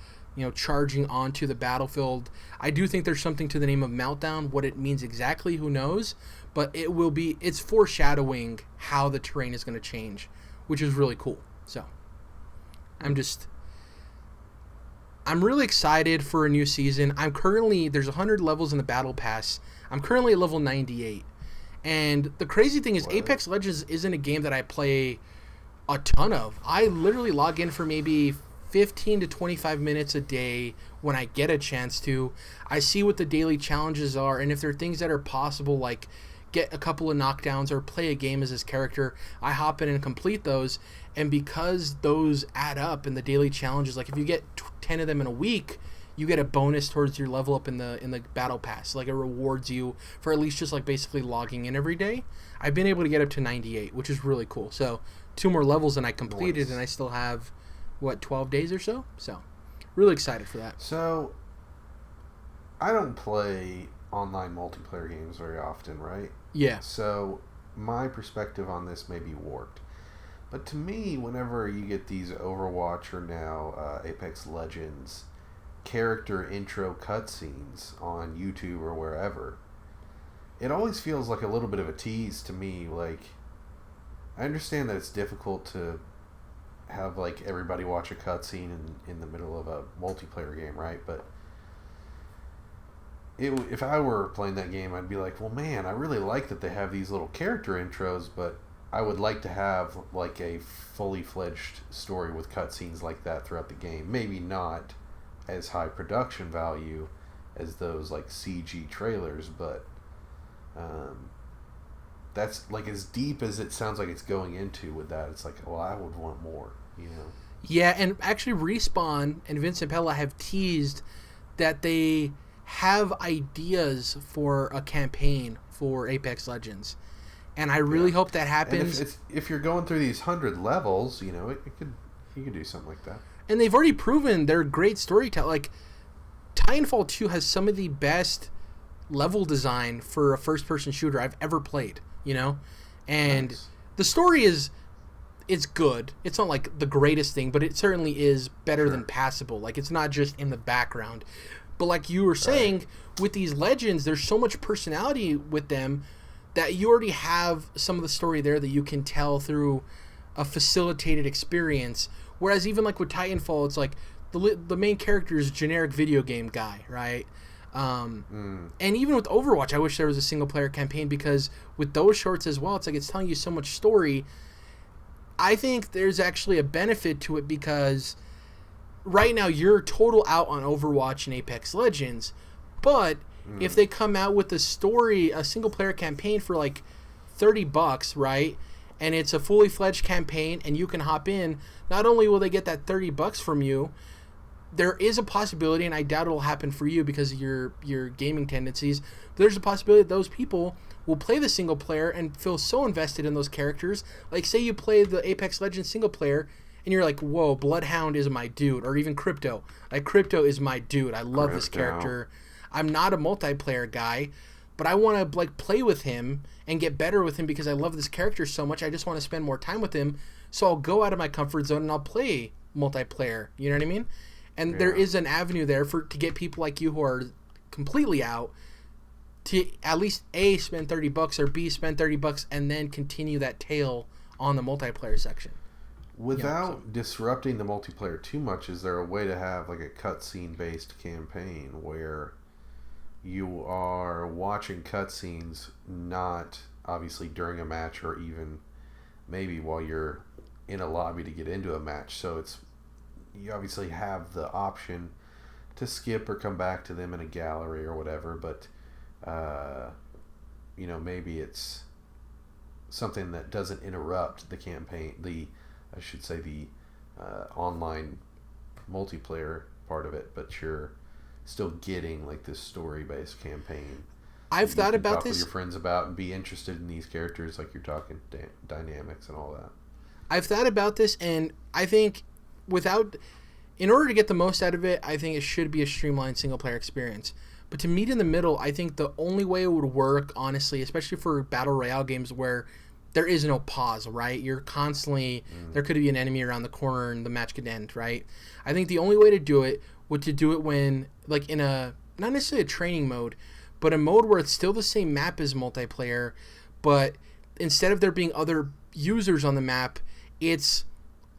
charging onto the battlefield, I do think there's something to the name of Meltdown. What it means exactly, who knows, but it's foreshadowing how the terrain is going to change, which is really cool. So I'm really excited for a new season. There's 100 levels in the battle pass. I'm currently at level 98. And the crazy thing is, Apex Legends isn't a game that I play a ton of. I literally log in for maybe 15 to 25 minutes a day when I get a chance to. I see what the daily challenges are, and if there are things that are possible, like get a couple of knockdowns or play a game as this character, I hop in and complete those. And because those add up in the daily challenges, like if you get 10 of them in a week, you get a bonus towards your level up in the battle pass. Like, it rewards you for at least just like basically logging in every day. I've been able to get up to 98, which is really cool. So 2 more levels and I completed, and I still have 12 days or so. So really excited for that. So I don't play online multiplayer games very often, right? Yeah. So my perspective on this may be warped. But to me, whenever you get these Overwatch or now Apex Legends character intro cutscenes on YouTube or wherever, it always feels like a little bit of a tease to me. Like, I understand that it's difficult to have like everybody watch a cutscene in the middle of a multiplayer game, right? But if I were playing that game, I'd be like, well, man, I really like that they have these little character intros, but I would like to have like a fully fledged story with cutscenes like that throughout the game. Maybe not as high production value as those like CG trailers, but that's like as deep as it sounds like it's going into with that. It's like, well, I would want more, Yeah, and actually Respawn and Vincent Pella have teased that they have ideas for a campaign for Apex Legends, and I really hope that happens. And if you're going through these 100 levels, you could do something like that. And they've already proven they're great storytelling. Like, Titanfall 2 has some of the best level design for a first-person shooter I've ever played, And Nice. The story it's good. It's not, like, the greatest thing, but it certainly is better than passable. Like, it's not just in the background. But like you were saying, with these legends, there's so much personality with them that you already have some of the story there that you can tell through a facilitated experience. Whereas even like with Titanfall, it's like the main character is a generic video game guy, right? And even with Overwatch, I wish there was a single player campaign, because with those shorts as well, it's like it's telling you so much story. I think there's actually a benefit to it, because right now you're total out on Overwatch and Apex Legends, but if they come out with a single player campaign for like $30, right? And it's a fully fledged campaign and you can hop in, not only will they get that $30 from you, there is a possibility, and I doubt it'll happen for you because of your gaming tendencies, but there's a possibility that those people will play the single player and feel so invested in those characters. Like, say you play the Apex Legends single player and you're like, whoa, Bloodhound is my dude. Or even Crypto. Like, Crypto is my dude. I love this character. I'm not a multiplayer guy, but I want to like play with him and get better with him because I love this character so much. I just want to spend more time with him. So I'll go out of my comfort zone and I'll play multiplayer. You know what I mean? And there is an avenue there to get people like you who are completely out to at least A, spend $30, or B, spend $30 and then continue that tail on the multiplayer section. Without disrupting the multiplayer too much, is there a way to have like a cutscene based campaign where you are watching cutscenes, not obviously during a match or even maybe while you're in a lobby to get into a match, so it's you obviously have the option to skip or come back to them in a gallery or whatever, but maybe it's something that doesn't interrupt the campaign, the online multiplayer part of it, but you're still getting like this story-based campaign. I've thought about talk this. With your friends about and be interested in these characters, like you're talking dynamics and all that. I've thought about this, and I think in order to get the most out of it, I think it should be a streamlined single-player experience. But to meet in the middle, I think the only way it would work, honestly, especially for battle royale games where there is no pause, right? You're constantly there could be an enemy around the corner and the match could end, right? I think the only way to do it would to do it when, like, in a not necessarily a training mode, but a mode where it's still the same map as multiplayer, but instead of there being other users on the map, it's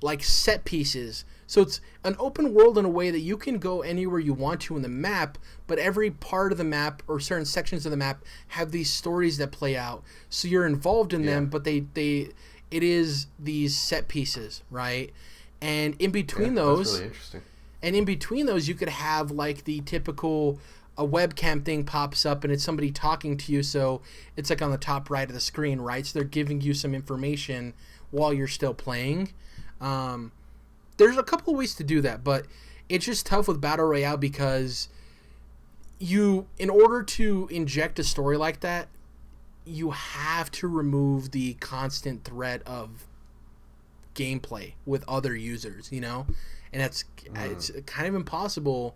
like set pieces. So it's an open world in a way that you can go anywhere you want to in the map, but every part of the map or certain sections of the map have these stories that play out. So you're involved in them, but it is these set pieces, right? And in between those, that's really interesting. And in between those, you could have like the typical a webcam thing pops up and it's somebody talking to you, so it's like on the top right of the screen, right? So they're giving you some information while you're still playing. There's a couple of ways to do that, but it's just tough with Battle Royale because in order to inject a story like that, you have to remove the constant threat of gameplay with other users, and it's kind of impossible.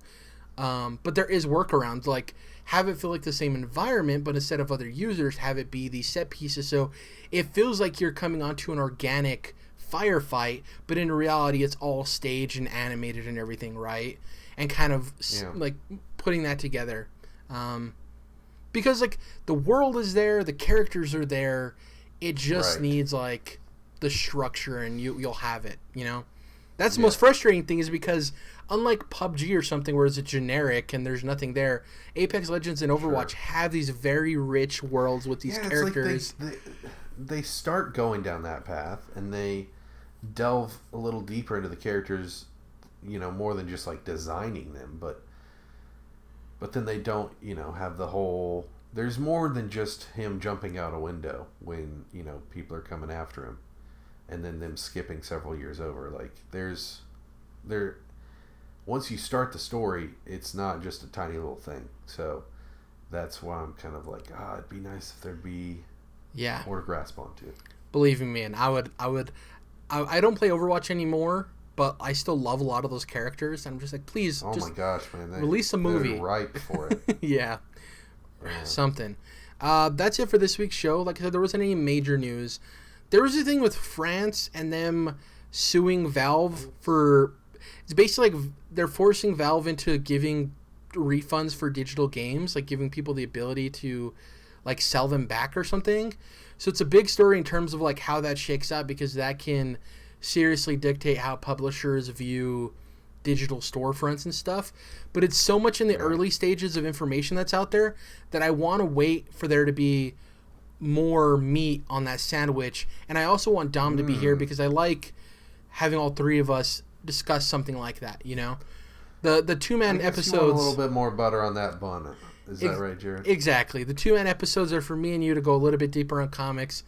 But there is workarounds, like have it feel like the same environment, but instead of other users, have it be these set pieces. So it feels like you're coming onto an organic firefight, but in reality, it's all staged and animated and everything, right? And kind of like putting that together. Because like the world is there, the characters are there. It just needs like the structure, and you'll have it. That's the most frustrating thing, is because unlike PUBG or something where it's a generic and there's nothing there, Apex Legends and Overwatch have these very rich worlds with these characters. Like they start going down that path and they delve a little deeper into the characters, more than just like designing them, but then they don't, have the whole. There's more than just him jumping out a window when people are coming after him, and then them skipping several years over. Like once you start the story, it's not just a tiny little thing. So that's why I'm kind of like, it'd be nice if there'd be more to grasp onto. Believe me, man, I don't play Overwatch anymore, but I still love a lot of those characters. I'm just like, please, my gosh, man, release a movie. They're ripe for it. Yeah. Something. That's it for this week's show. Like I said, there wasn't any major news. There was a thing with France and them suing Valve for. It's basically like they're forcing Valve into giving refunds for digital games, like giving people the ability to like sell them back or something. So it's a big story in terms of like how that shakes out, because that can seriously dictate how publishers view digital storefronts and stuff. But it's so much in the early stages of information that's out there that I want to wait for there to be more meat on that sandwich. And I also want Dom to be here because I like having all three of us discuss something like that, The two-man episodes... You want a little bit more butter on that bun. Is that right, Jerrad? Exactly. The two-man episodes are for me and you to go a little bit deeper on comics,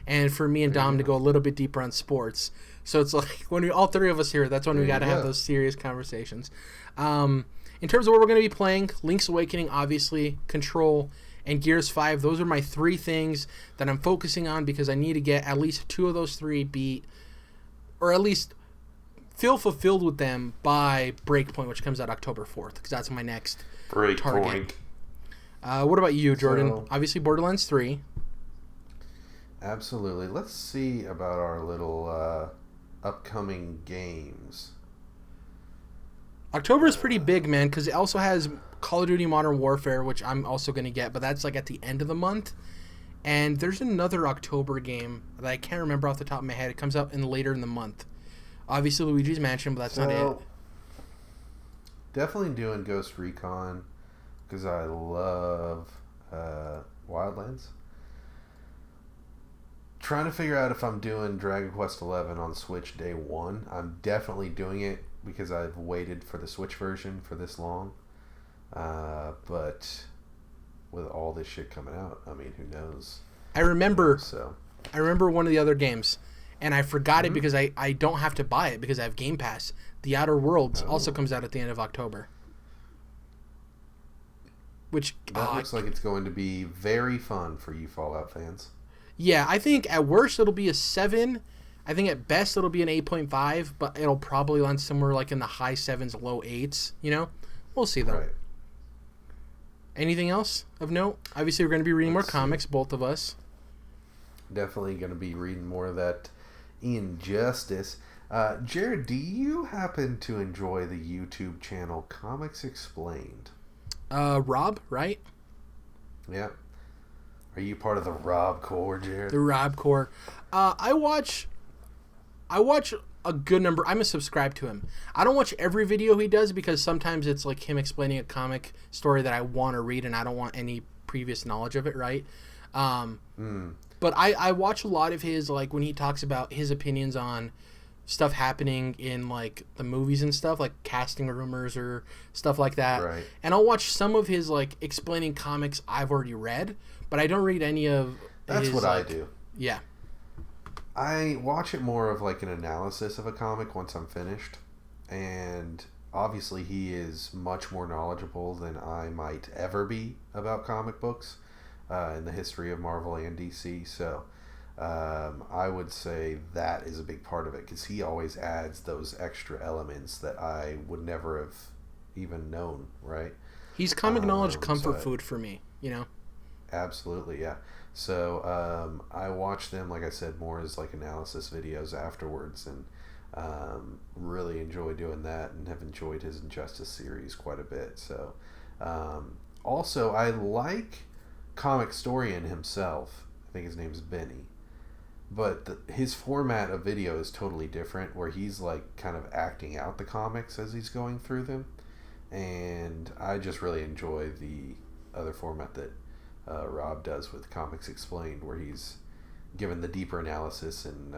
and for me and Dom to go a little bit deeper on sports. So it's like when all three of us here, that's when we got to have those serious conversations. In terms of what we're going to be playing, Link's Awakening, obviously, Control, and Gears 5. Those are my three things that I'm focusing on because I need to get at least two of those three beat, or at least feel fulfilled with them by Breakpoint, which comes out October 4th, because that's my next target. What about you, Jordan? So, obviously, Borderlands 3. Absolutely. Let's see about our little upcoming games. October is pretty big, man, because it also has Call of Duty Modern Warfare, which I'm also going to get, but that's like at the end of the month. And there's another October game that I can't remember off the top of my head. It comes out later in the month. Obviously, Luigi's Mansion, but that's not it. Definitely doing Ghost Recon because I love Wildlands. Trying to figure out if I'm doing Dragon Quest XI on Switch day one. I'm definitely doing it because I've waited for the Switch version for this long. But with all this shit coming out, I mean, who knows? I remember one of the other games, and I forgot it because I don't have to buy it because I have Game Pass. The Outer Worlds also comes out at the end of October. Which that looks like it's going to be very fun for you Fallout fans. Yeah, I think at worst it'll be a 7. I think at best it'll be an 8.5, but it'll probably land somewhere like in the high 7s, low 8s, you know? We'll see though. Right. Anything else of note? Obviously we're going to be reading more comics, both of us. Definitely going to be reading more of that Injustice. Jerrad, do you happen to enjoy the YouTube channel Comics Explained? Rob, right? Yeah. Are you part of the Rob Core, Jerrad? The Rob Core. I watch a good number. I'm a subscribe to him. I don't watch every video he does because sometimes it's like him explaining a comic story that I want to read and I don't want any previous knowledge of it, right? But I watch a lot of his, like when he talks about his opinions on stuff happening in like the movies and stuff, like casting rumors or stuff like that. Right. And I'll watch some of his like explaining comics I've already read, but I don't read any of That's his, what like, I do. Yeah. I watch it more of like an analysis of a comic once I'm finished. And obviously he is much more knowledgeable than I might ever be about comic books in the history of Marvel and DC. So I would say that is a big part of it because he always adds those extra elements that I would never have even known, right? He's comic knowledge comfort food for me, you know? Absolutely, yeah. So I watch them, like I said, more as like analysis videos afterwards, and really enjoy doing that, and have enjoyed his Injustice series quite a bit. So also, I like Comic Storian himself. I think his name is Benny. But his format of video is totally different, where he's like kind of acting out the comics as he's going through them. And I just really enjoy the other format that Rob does with Comics Explained, where he's given the deeper analysis and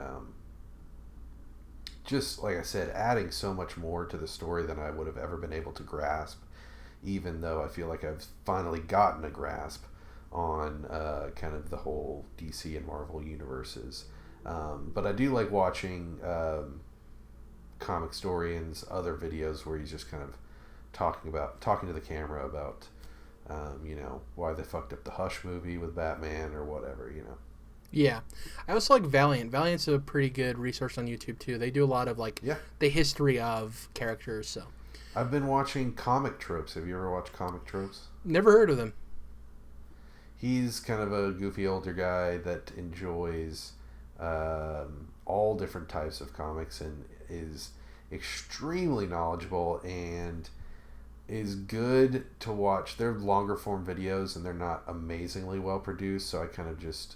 just, like I said, adding so much more to the story than I would have ever been able to grasp, even though I feel like I've finally gotten a grasp on kind of the whole DC and Marvel universes. But I do like watching Comic Storian's other videos where he's just kind of talking to the camera about why they fucked up the Hush movie with Batman or whatever, Yeah. I also like Valiant. Valiant's a pretty good resource on YouTube too. They do a lot of the history of characters. So I've been watching Comic Tropes. Have you ever watched Comic Tropes? Never heard of them. He's kind of a goofy older guy that enjoys all different types of comics and is extremely knowledgeable and is good to watch. They're longer form videos and they're not amazingly well produced, so I kind of just,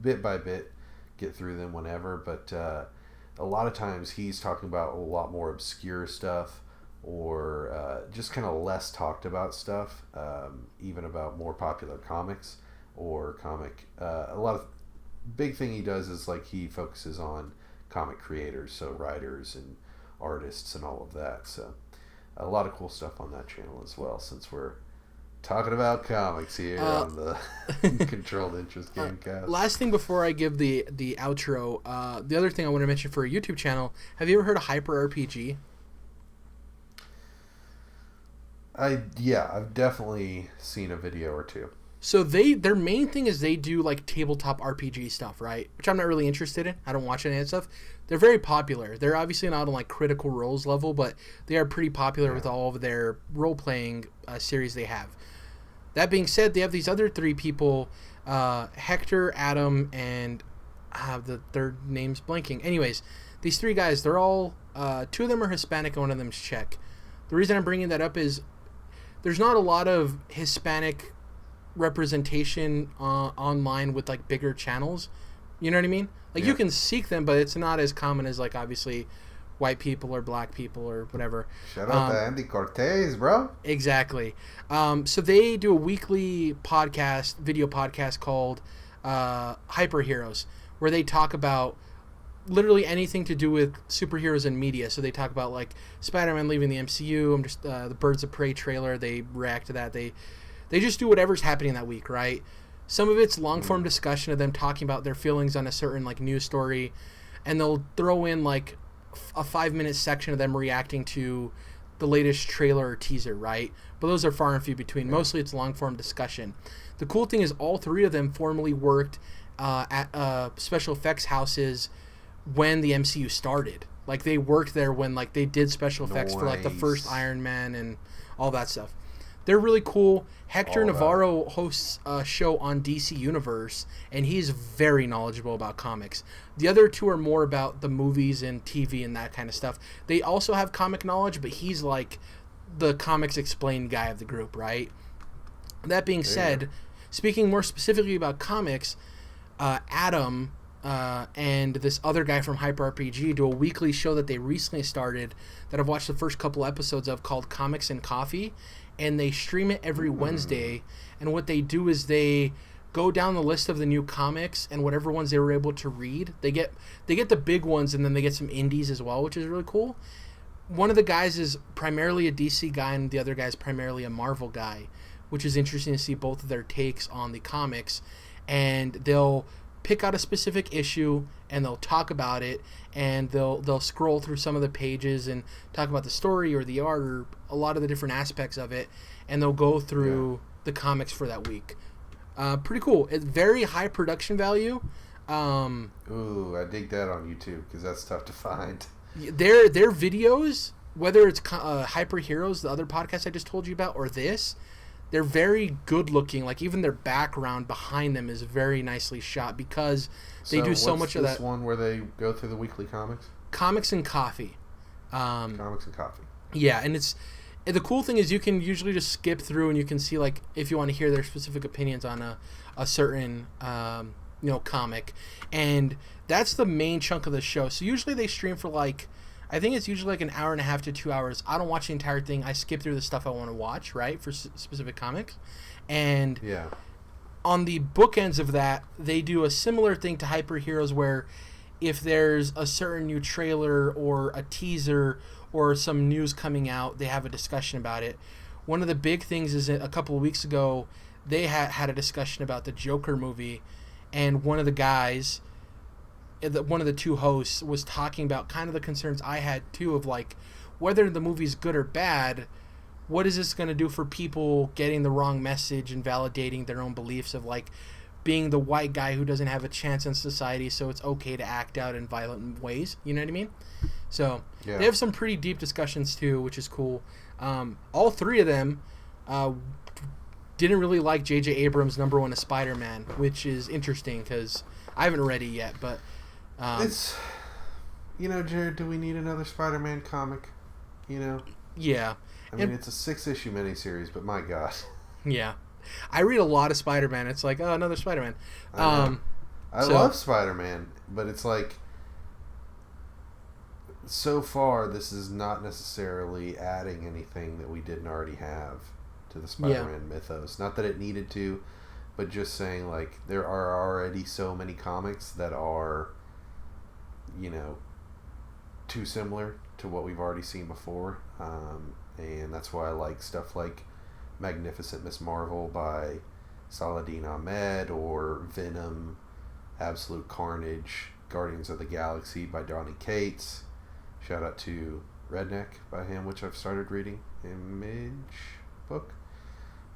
bit by bit get through them whenever. But a lot of times he's talking about a lot more obscure stuff, or just kind of less talked about stuff, even about more popular comics or comic. A lot of big thing he does is like he focuses on comic creators, so writers and artists and all of that. So a lot of cool stuff on that channel as well, since we're talking about comics here on the Controlled Interest Gamecast. Last thing before I give the outro, the other thing I want to mention for a YouTube channel, have you ever heard of Hyper RPG? I've definitely seen a video or two. So their main thing is they do like tabletop RPG stuff, right? Which I'm not really interested in. I don't watch any of that stuff. They're very popular. They're obviously not on like Critical Role's level, but they are pretty popular with all of their role-playing series they have. That being said, they have these other three people, Hector, Adam, and the third name's blanking. Anyways, these three guys, they're all, two of them are Hispanic and one of them's Czech. The reason I'm bringing that up is there's not a lot of Hispanic representation online with like bigger channels. You know what I mean? Like you can seek them, but it's not as common as like obviously white people or black people or whatever. Shout out to Andy Cortez, bro. Exactly. So they do a weekly video podcast called Hyper Heroes, where they talk about literally anything to do with superheroes and media. So they talk about like Spider-Man leaving the MCU. I'm just the Birds of Prey trailer. They react to that. They just do whatever's happening that week, right? Some of it's long form discussion of them talking about their feelings on a certain like news story, and they'll throw in like a 5-minute section of them reacting to the latest trailer or teaser, right? But those are far and few between. Mostly it's long form discussion. The cool thing is all three of them formerly worked at special effects houses when the MCU started. Like they worked there when like they did special effects for like the first Iron Man and all that stuff. They're really cool. Hector Navarro hosts a show on DC Universe, and he's very knowledgeable about comics. The other two are more about the movies and TV and that kind of stuff. They also have comic knowledge, but he's like the comics explained guy of the group, right? That being said, speaking more specifically about comics, Adam and this other guy from Hyper RPG do a weekly show that they recently started that I've watched the first couple episodes of called Comics and Coffee, and they stream it every Wednesday. And what they do is they go down the list of the new comics and whatever ones they were able to read. They get the big ones, and then they get some indies as well, which is really cool. One of the guys is primarily a DC guy, and the other guy is primarily a Marvel guy, which is interesting to see both of their takes on the comics. And they'll pick out a specific issue and they'll talk about it, and they'll scroll through some of the pages and talk about the story or the art or a lot of the different aspects of it, and they'll go through the comics for that week. Pretty cool. It's very high production value. Ooh, I dig that on YouTube because that's tough to find. Their videos, whether it's Hyper Heroes, the other podcast I just told you about, or this, they're very good looking. Like even their background behind them is very nicely shot because they do so much of that. What's this one where they go through the weekly comics? Comics and Coffee. Comics and Coffee. Yeah, and the cool thing is you can usually just skip through and you can see like if you want to hear their specific opinions on a certain comic, and that's the main chunk of the show. So usually they stream for like, I think it's usually like an hour and a half to 2 hours. I don't watch the entire thing. I skip through the stuff I want to watch, right, for specific comics. And on the bookends of that, they do a similar thing to Hyper Heroes where if there's a certain new trailer or a teaser or some news coming out, they have a discussion about it. One of the big things is that a couple of weeks ago, they had a discussion about the Joker movie, and one of the guys, one of the two hosts, was talking about kind of the concerns I had too of like whether the movie's good or bad. What is this going to do for people getting the wrong message and validating their own beliefs of like being the white guy who doesn't have a chance in society, so it's okay to act out in violent ways? You know what I mean? So they have some pretty deep discussions too, which is cool. All three of them didn't really like J.J. Abrams' number one of Spider-Man, which is interesting because I haven't read it yet, but it's, Jerrad, do we need another Spider-Man comic? Yeah. I mean, it's a 6-issue miniseries, but my God. Yeah. I read a lot of Spider-Man. It's like, oh, another Spider-Man. I love Spider-Man, but it's like, so far, this is not necessarily adding anything that we didn't already have to the Spider-Man mythos. Not that it needed to, but just saying, like, there are already so many comics that are, too similar to what we've already seen before. And that's why I like stuff like Magnificent Miss Marvel by Saladin Ahmed, or Venom, Absolute Carnage, Guardians of the Galaxy by Donny Cates. Shout out to Redneck by him, which I've started reading. Image book.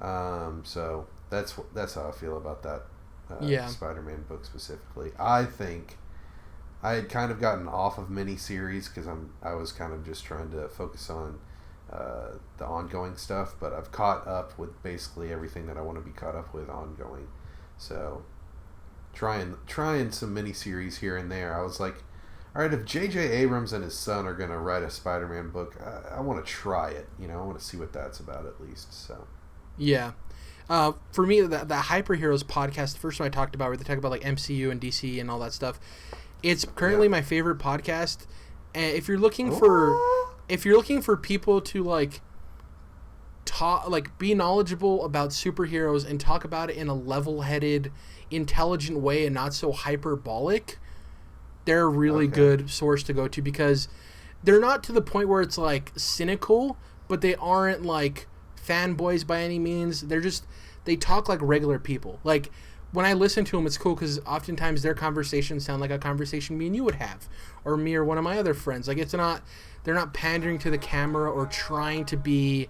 So that's how I feel about that Spider-Man book specifically. I think I had kind of gotten off of miniseries because I was kind of just trying to focus on the ongoing stuff, but I've caught up with basically everything that I want to be caught up with ongoing. So trying some miniseries here and there. I was like, all right, if J.J. Abrams and his son are going to write a Spider-Man book, I want to try it. I want to see what that's about at least. So yeah. For me, the Hyper Heroes podcast, the first one I talked about, where they talk about like MCU and DC and all that stuff, it's currently my favorite podcast. And if you're looking for people to like talk, like be knowledgeable about superheroes and talk about it in a level-headed, intelligent way and not so hyperbolic, they're a really good source to go to because they're not to the point where it's like cynical, but they aren't like fanboys by any means. They talk like regular people. Like when I listen to them, it's cool because oftentimes their conversations sound like a conversation me and you would have, or me or one of my other friends. Like they're not pandering to the camera or trying to be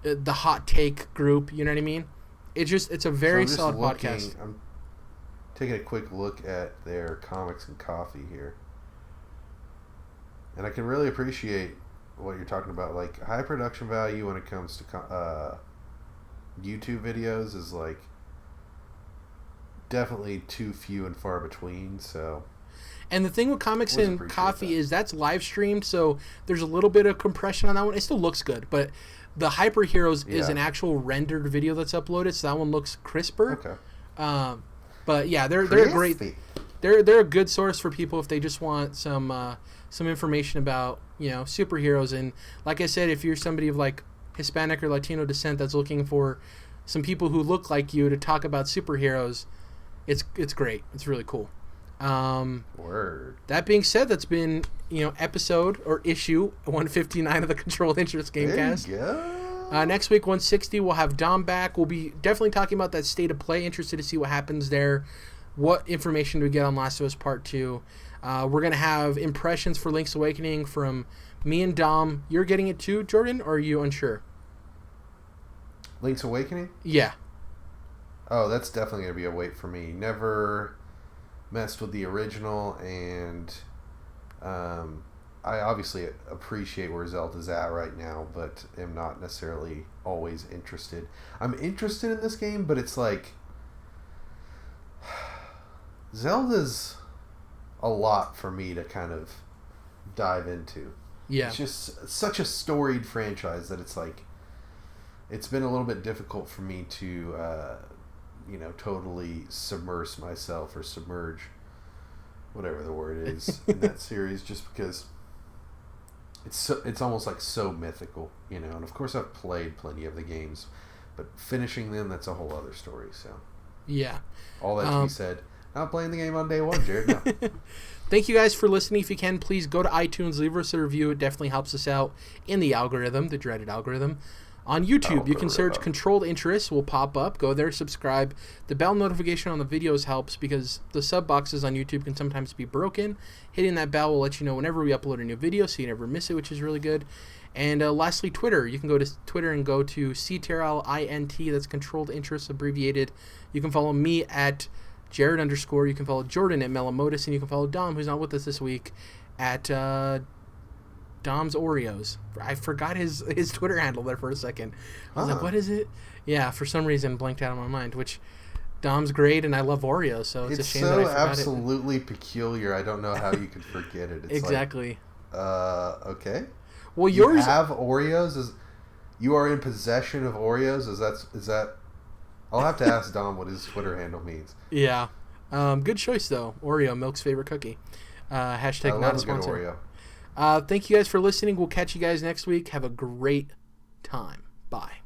the hot take group. You know what I mean? It's a very solid podcast. I'm taking a quick look at their comics and coffee here, and I can really appreciate what you're talking about. Like high production value when it comes to YouTube videos is like definitely too few and far between. So, and the thing with comics and coffee is that's live streamed, so there's a little bit of compression on that one. It still looks good, but the Hyper Heroes is an actual rendered video that's uploaded, so that one looks crisper. Okay. But yeah, they're a great. They're a good source for people if they just want some information about superheroes. And like I said, if you're somebody of like Hispanic or Latino descent that's looking for some people who look like you to talk about superheroes, it's great. It's really cool. Word. That being said, that's been episode or issue 159 of the Controlled Interest Gamecast. There you go. Next week 160 we'll have Dom back. We'll be definitely talking about that state of play. Interested to see what happens there. What information do we get on Last of Us Part 2? We're gonna have impressions for Link's Awakening from me and Dom. You're getting it too, Jordan, or are you unsure? Link's Awakening? Yeah. Oh, that's definitely going to be a wait for me. Never messed with the original, and I obviously appreciate where Zelda's at right now, but am not necessarily always interested. I'm interested in this game, but it's like Zelda's a lot for me to kind of dive into. Yeah. It's just such a storied franchise that it's like it's been a little bit difficult for me to totally submerge myself or submerge, whatever the word is, in that series, just because it's almost like so mythical, and of course I've played plenty of the games, but finishing them, that's a whole other story. So yeah, all that to be said, not playing the game on day one, Jerrad. No. Thank you guys for listening. If you can, please go to iTunes, leave us a review. It definitely helps us out in the algorithm, the dreaded algorithm. On YouTube, you can search Controlled Interest. Will pop up. Go there, subscribe. The bell notification on the videos helps because the sub boxes on YouTube can sometimes be broken. Hitting that bell will let you know whenever we upload a new video, so you never miss it, which is really good. And lastly, Twitter. You can go to Twitter and go to CTRLINT. That's Controlled Interest abbreviated. You can follow me at Jerrad_. You can follow Jordan at Melamotus, and you can follow Dom, who's not with us this week, at Dom's Oreos. I forgot his Twitter handle there for a second. I was like, what is it? Yeah, for some reason blanked out of my mind, which Dom's great and I love Oreos, so it's a shame that I forgot it. It's so absolutely peculiar. I don't know how you could forget it. It's exactly. Okay. Well, yours... You have Oreos? You are in possession of Oreos? Is that... I'll have to ask Dom what his Twitter handle means. Yeah. Good choice, though. Oreo, Milk's favorite cookie. Hashtag not a sponsor. Oreo. Thank you guys for listening. We'll catch you guys next week. Have a great time. Bye.